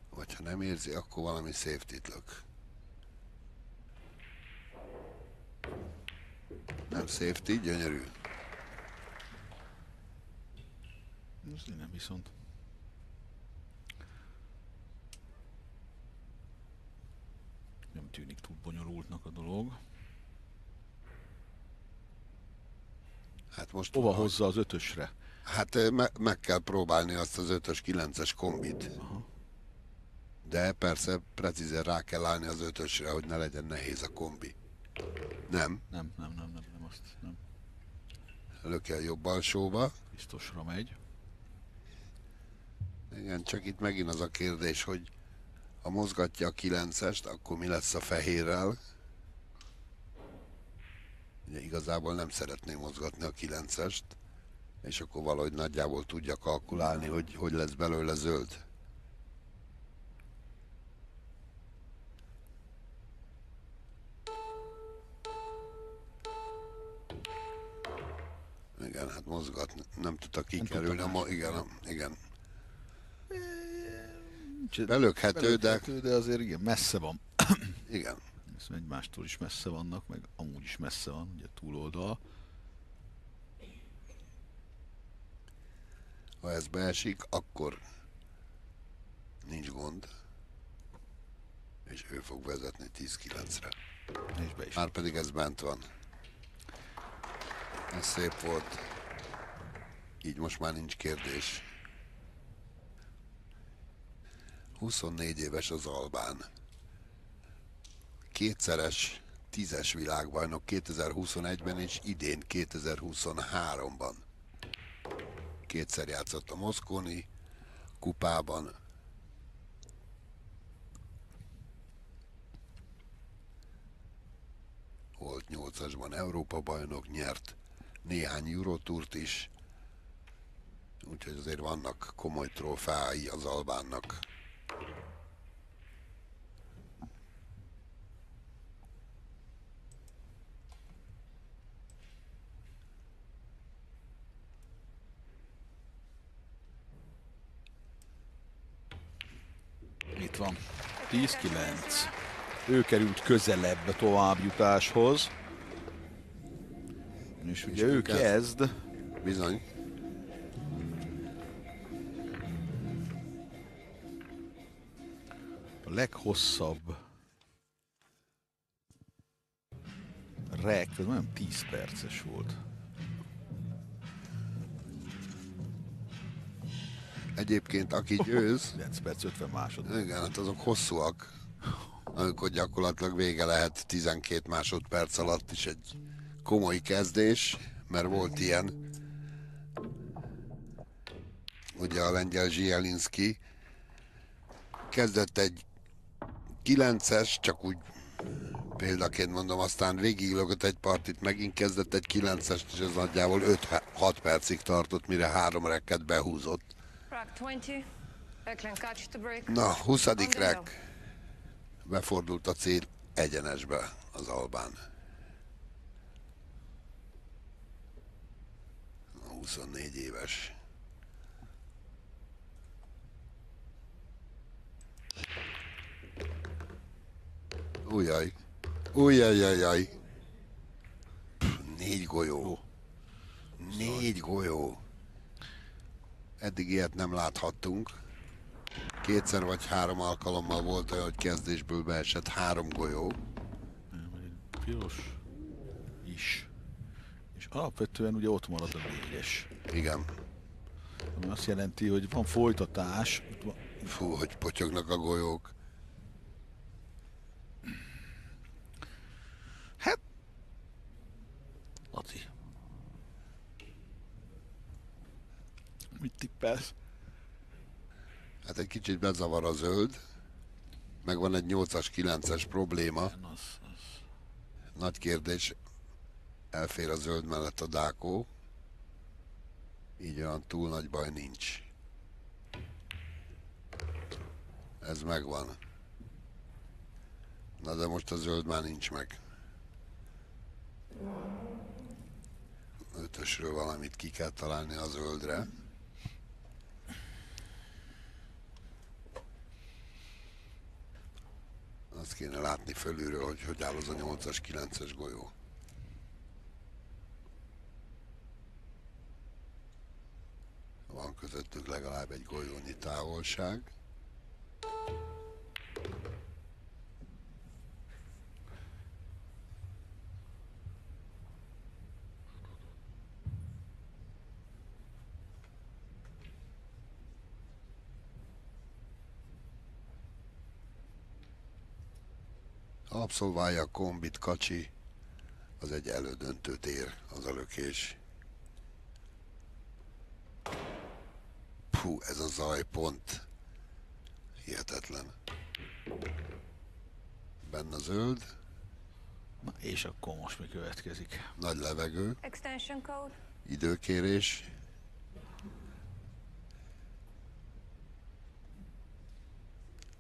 Vagy ha nem érzi, akkor valami safety-t lök. Nem safety, gyönyörű. Ez nem viszont. Nem tűnik túl bonyolultnak a dolog. Hát most Hova hozza az 5-ösre? Hát meg kell próbálni azt az 5-ös, 9-es kombit. De persze precízen rá kell állni az 5-ösre, hogy ne legyen nehéz a kombi. Nem? Nem, azt nem. Lökje a jobb alsóba. Biztosra megy. Igen, csak itt megint az a kérdés, hogy ha mozgatja a 9-est, akkor mi lesz a fehérrel? Ugye igazából nem szeretném mozgatni a 9-est, és akkor valahogy nagyjából tudja kalkulálni, hogy lesz belőle zöld. Igen, hát mozgatni nem tudta kikerülni. Igen. Belökhető, de azért igen, messze van. Igen. Ezt egymástól is messze vannak, meg amúgy is messze van, ugye túloldal. Ha ez beesik, akkor nincs gond. És ő fog vezetni 10-9-re. És be is. Márpedig ez bent van. Ez szép volt. Így most már nincs kérdés. 24 éves az albán. Kétszeres 10-es világbajnok 2021-ben és idén 2023-ban. Kétszer játszott a moszkvai kupában. Volt 8-asban Európa bajnok, nyert néhány Eurotúrt is. Úgyhogy azért vannak komoly trófeái az albánnak. Itt van. 10-9. Ő került közelebb a továbbjutáshoz. És ugye ő kezd. Bizony. A leghosszabb rek, ez olyan 10 perces volt. Egyébként aki győz, 9 perc, 50 másodperc. igen, hát azok hosszúak, amikor gyakorlatilag vége lehet 12 másodperc alatt is egy komoly kezdés, mert volt ilyen. Ugye a lengyel Zsielinszky kezdett egy 9-es, csak úgy példaként mondom, aztán végigilögött egy partit, megint kezdett egy 9-est, és ez nagyjából 5-6 percig tartott, mire 3 rekket behúzott. Na, 20. rek. Befordult a cél egyenesbe az albán. 24 éves. Ujjaj. Ujjajjajjaj. 4 golyó. 4 golyó. Eddig ilyet nem láthattunk. 2 vagy 3 alkalommal volt olyan, hogy kezdésből beesett 3 golyó. Piros is. És alapvetően ugye ott marad a 4-es. Igen. Ami azt jelenti, hogy van folytatás. Fú, hogy potyognak a golyók. Hát... Laci. Mit tippelsz? Hát egy kicsit bezavar a zöld. Meg van egy 8-as, 9-es probléma. Nagy kérdés. Elfér a zöld mellett a dákó. Így olyan túl nagy baj nincs. Ez megvan. Na de most a zöld már nincs meg. 5-ösről valamit ki kell találni a zöldre. Azt kéne látni fölülről, hogy hogy áll az a 8-as, 9-es golyó. Van közöttük legalább egy golyónyi távolság. Abszolválja a kombit Kaci, az egy elődöntőt ér az a lökés. Hú, ez a zajpont hihetetlen. Benne zöld. Na, és akkor most mi következik? Nagy levegő. Extension code. Időkérés.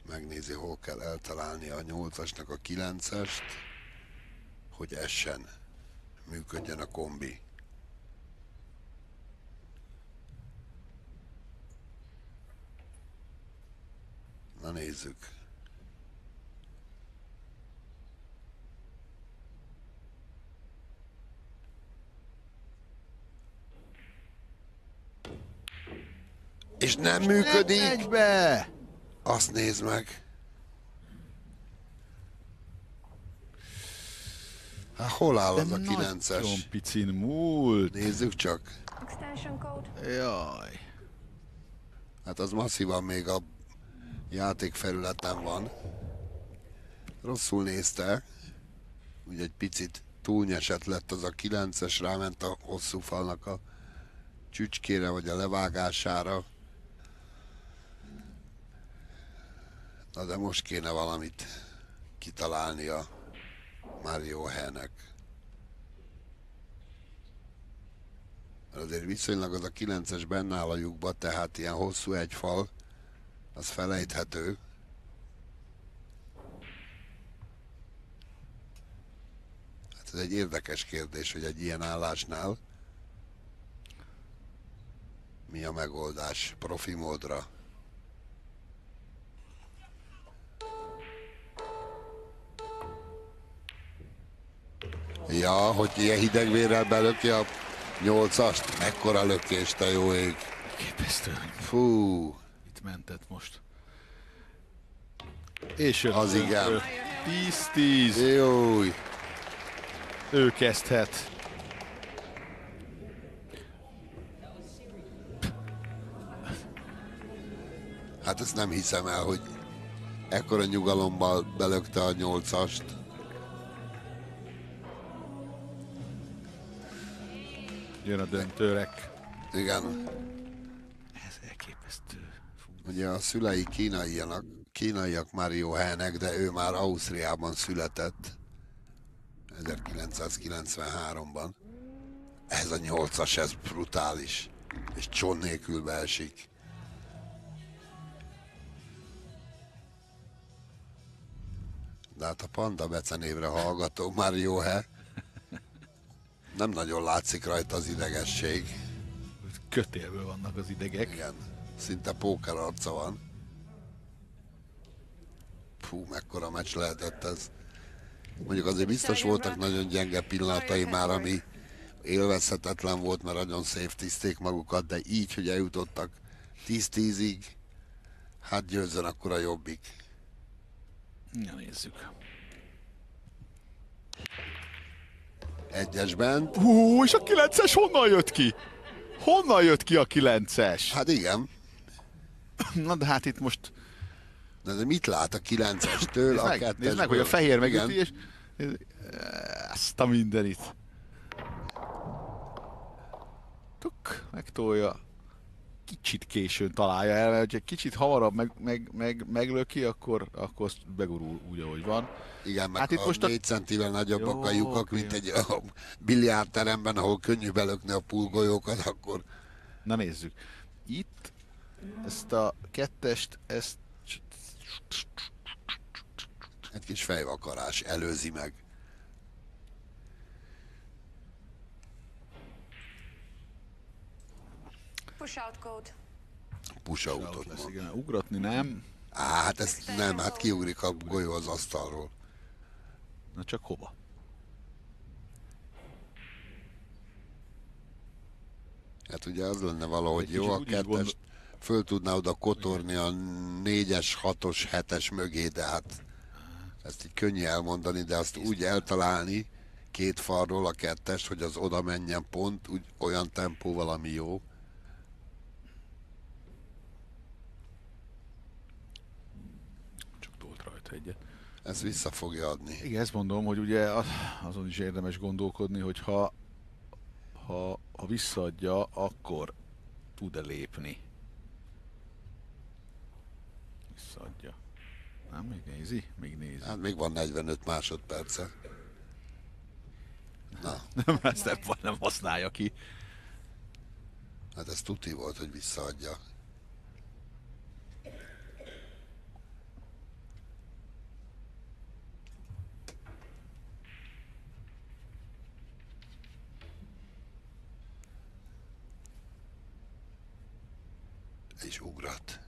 Megnézi, hol kell eltalálni a 8-asnak a 9-est, hogy essen, működjön a kombi. Na nézzük. És nem működik! Egybe! Azt nézd meg! Hát hol áll az a 9-es? Nagyon picin múlt. Nézzük csak. Extension code. Jaj. Hát az masszívan még a játékfelületen van. Rosszul nézte. Úgy egy picit túlnyesett lett az a 9-es, ráment a hosszú falnak a csücskére vagy a levágására. Na de most kéne valamit kitalálnia Mario HUN-nek. Azért viszonylag az a 9-es benne áll a lyukba, tehát ilyen hosszú egy fal, az felejthető. Hát ez egy érdekes kérdés, hogy egy ilyen állásnál mi a megoldás profi módra. Ja, hogy ilyen hidegvérrel belöki a 8-ast? Mekkora lökés, te jó ég! Képesztő. Fú! Itt mentett most. És jön az igen. 10-10. Jój! Ő kezdhet. Hát ezt nem hiszem el, hogy ekkora nyugalommal belökte a 8-ast. Jön a döntőrek. Igen. Ez elképesztő. Ugye a szülei kínaiak Mario HUN-nek, de ő már Ausztriában született 1993-ban. Ez a 8-as, ez brutális. És cson nélkül beesik. De hát a Panda becenévre hallgató Mario HUN, nem nagyon látszik rajta az idegesség. Kötélből vannak az idegek. Igen, szinte póker arca van. Fú, mekkora meccs lehetett ez. Mondjuk azért biztos voltak nagyon gyenge pillanatai már, ami élvezhetetlen volt, mert nagyon safetyzték magukat, de így, hogy eljutottak 10-10-ig, hát győzzön akkor a jobbik. Na nézzük. Egyesben. És a 9-es honnan jött ki? Honnan jött ki a 9-es? Hát igen. Na de hát itt most... De mit lát a 9-estől, a 2-esből? Nézd meg, hogy a fehér megüti, és... Ezt a mindenit. Tuk, megtolja. Kicsit későn találja el, mert ha kicsit hamarabb meglöki, akkor azt begurul úgy, ahogy van. Igen, meg hát itt most 4 centivel nagyobbak a lyukak, mint egy biliárd teremben, ahol könnyű belökni a poolgolyókat, akkor... Na nézzük. Itt ezt a 2-est, ezt... Egy kis fejvakarás előzi meg. Push-out code. Push-outot lesz, mond. igen. Ugratni nem. Hát ezt nem, hát kiugrik a golyó az asztalról. Na csak hova? Hát ugye az lenne valahogy Egy jó, a kicsit úgy 2-est föl tudná oda kotorni a 4-es, 6-os, 7-es mögé, de hát ezt így könnyű elmondani, de azt úgy eltalálni két falról a 2-est, hogy az oda menjen pont, úgy olyan tempóval, ami jó. Csak tolt rajta egyet. Ezt vissza fogja adni. Igen, ezt mondom, hogy ugye azon is érdemes gondolkodni, hogy ha visszaadja, akkor tud-e lépni. Visszaadja. Nem, még nézi? Még nézi. Hát még van 45 másodperce. Na. Nem, ezt nem használja ki. Hát ez tuti volt, hogy visszaadja. És ugrat.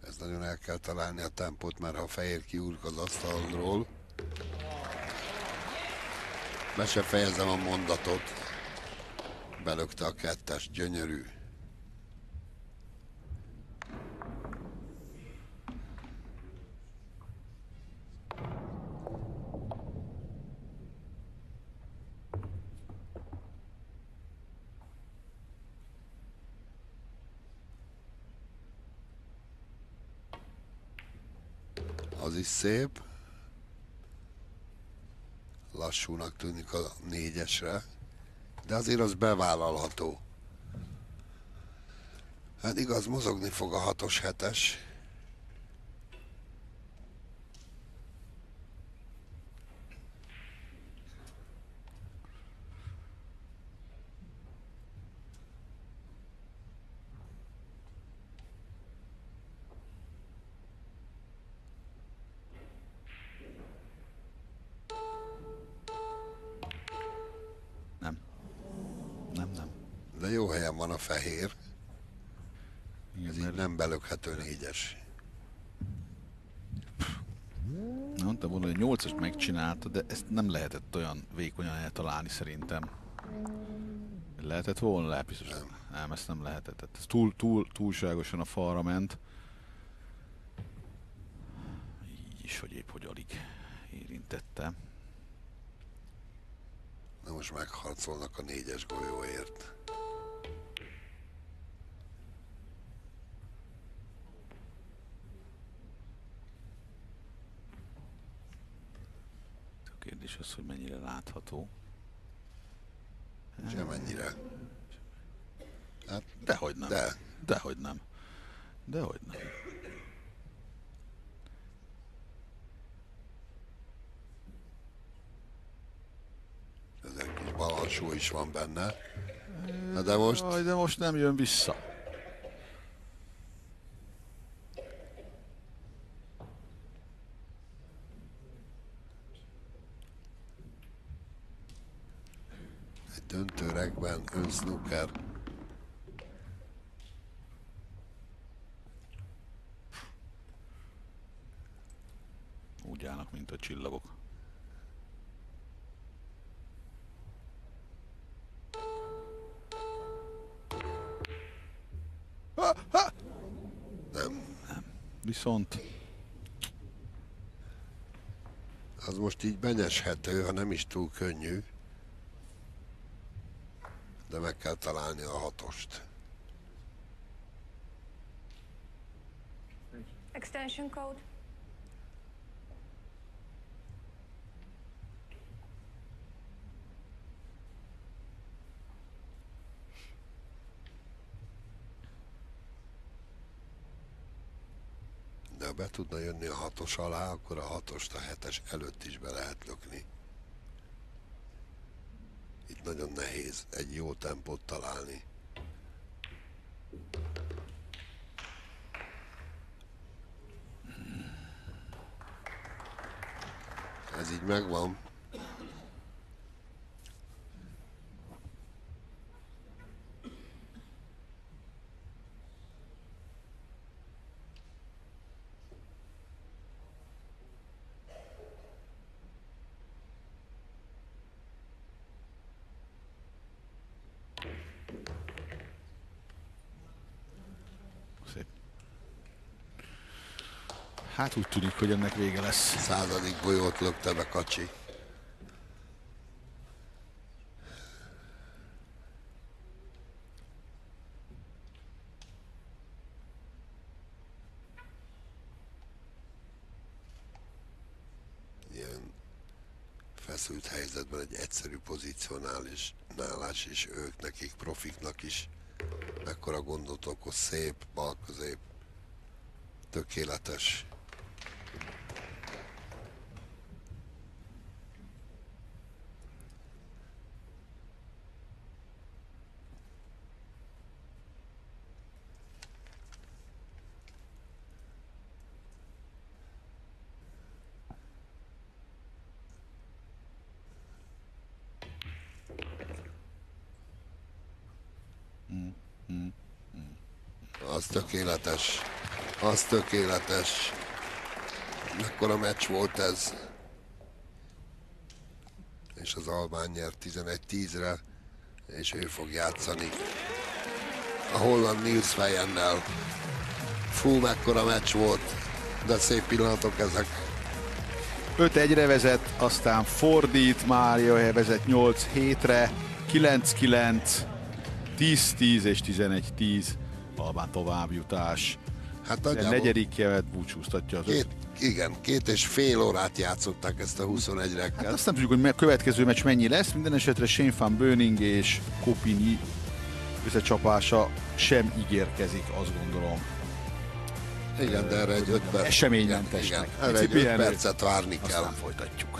Ez nagyon el kell találni a tempót, mert ha fehér kiúrk az asztalról, be se fejezem a mondatot. Belökte a kettes, gyönyörű. Az is szép. Lassúnak tűnik a négyesre, de azért az bevállalható. Hát igaz, mozogni fog a 6-os, 7-es. De jó helyen van a fehér. Ez így nem belökhető négyes. Mondtam volna, hogy 8-as megcsinálta, de ezt nem lehetett olyan vékonyan eltalálni szerintem. Lehetett volna? Lehet biztos. Nem, ezt nem lehetett. Ez túlságosan a falra ment. Így is, hogy épp hogy alig érintette. Na most megharcolnak a négyes golyóért. A kérdés az, hogy mennyire látható. Semennyire. Hát, dehogy nem. De. Dehogy nem. Dehogy nem. Ez egy kis balansó is van benne. Na de most... Jaj, de most nem jön vissza. Egy döntőrekben önsnooker. Úgy állnak, mint a csillagok. Nem. Viszont... Az most így benyeshető, ha nem is túl könnyű. De meg kell találni a 6-ost. Extension code. De ha be tudna jönni a 6-os alá, akkor a 6-ost a 7-es előtt is be lehet lökni. Itt nagyon nehéz egy jó tempót találni. Ez így megvan. Szép. Hát úgy tűnik, hogy ennek vége lesz. 100. golyót lökte be Kaci. feszült helyzetben egy egyszerű pozícionálás is, ők nekik, profiknak is mekkora gondot okoz, szép, bal közép, tökéletes. Az tökéletes. Az tökéletes. Mekkora meccs volt ez. És az albán nyert 11-10-re, és ő fog játszani a holland Niels Fejennel. Fú, mekkora meccs volt, de szép pillanatok ezek. 5-1-re vezet, aztán fordít, Mária vezet 8-7-re, 9-9, 10-10 és 11-10. Albán továbbjutás. Hát a negyedik kevet búcsúztatja az igen, 2,5 órát játszották ezt a 21-re. Hát azt nem tudjuk, hogy a következő meccs mennyi lesz. Minden esetre Shane van Beuning és Kopini összecsapása sem ígérkezik, azt gondolom. Igen, de erre egy 5 perc. Eseménymentesnek. Erre egy 5 percet várni kell. Aztán folytatjuk.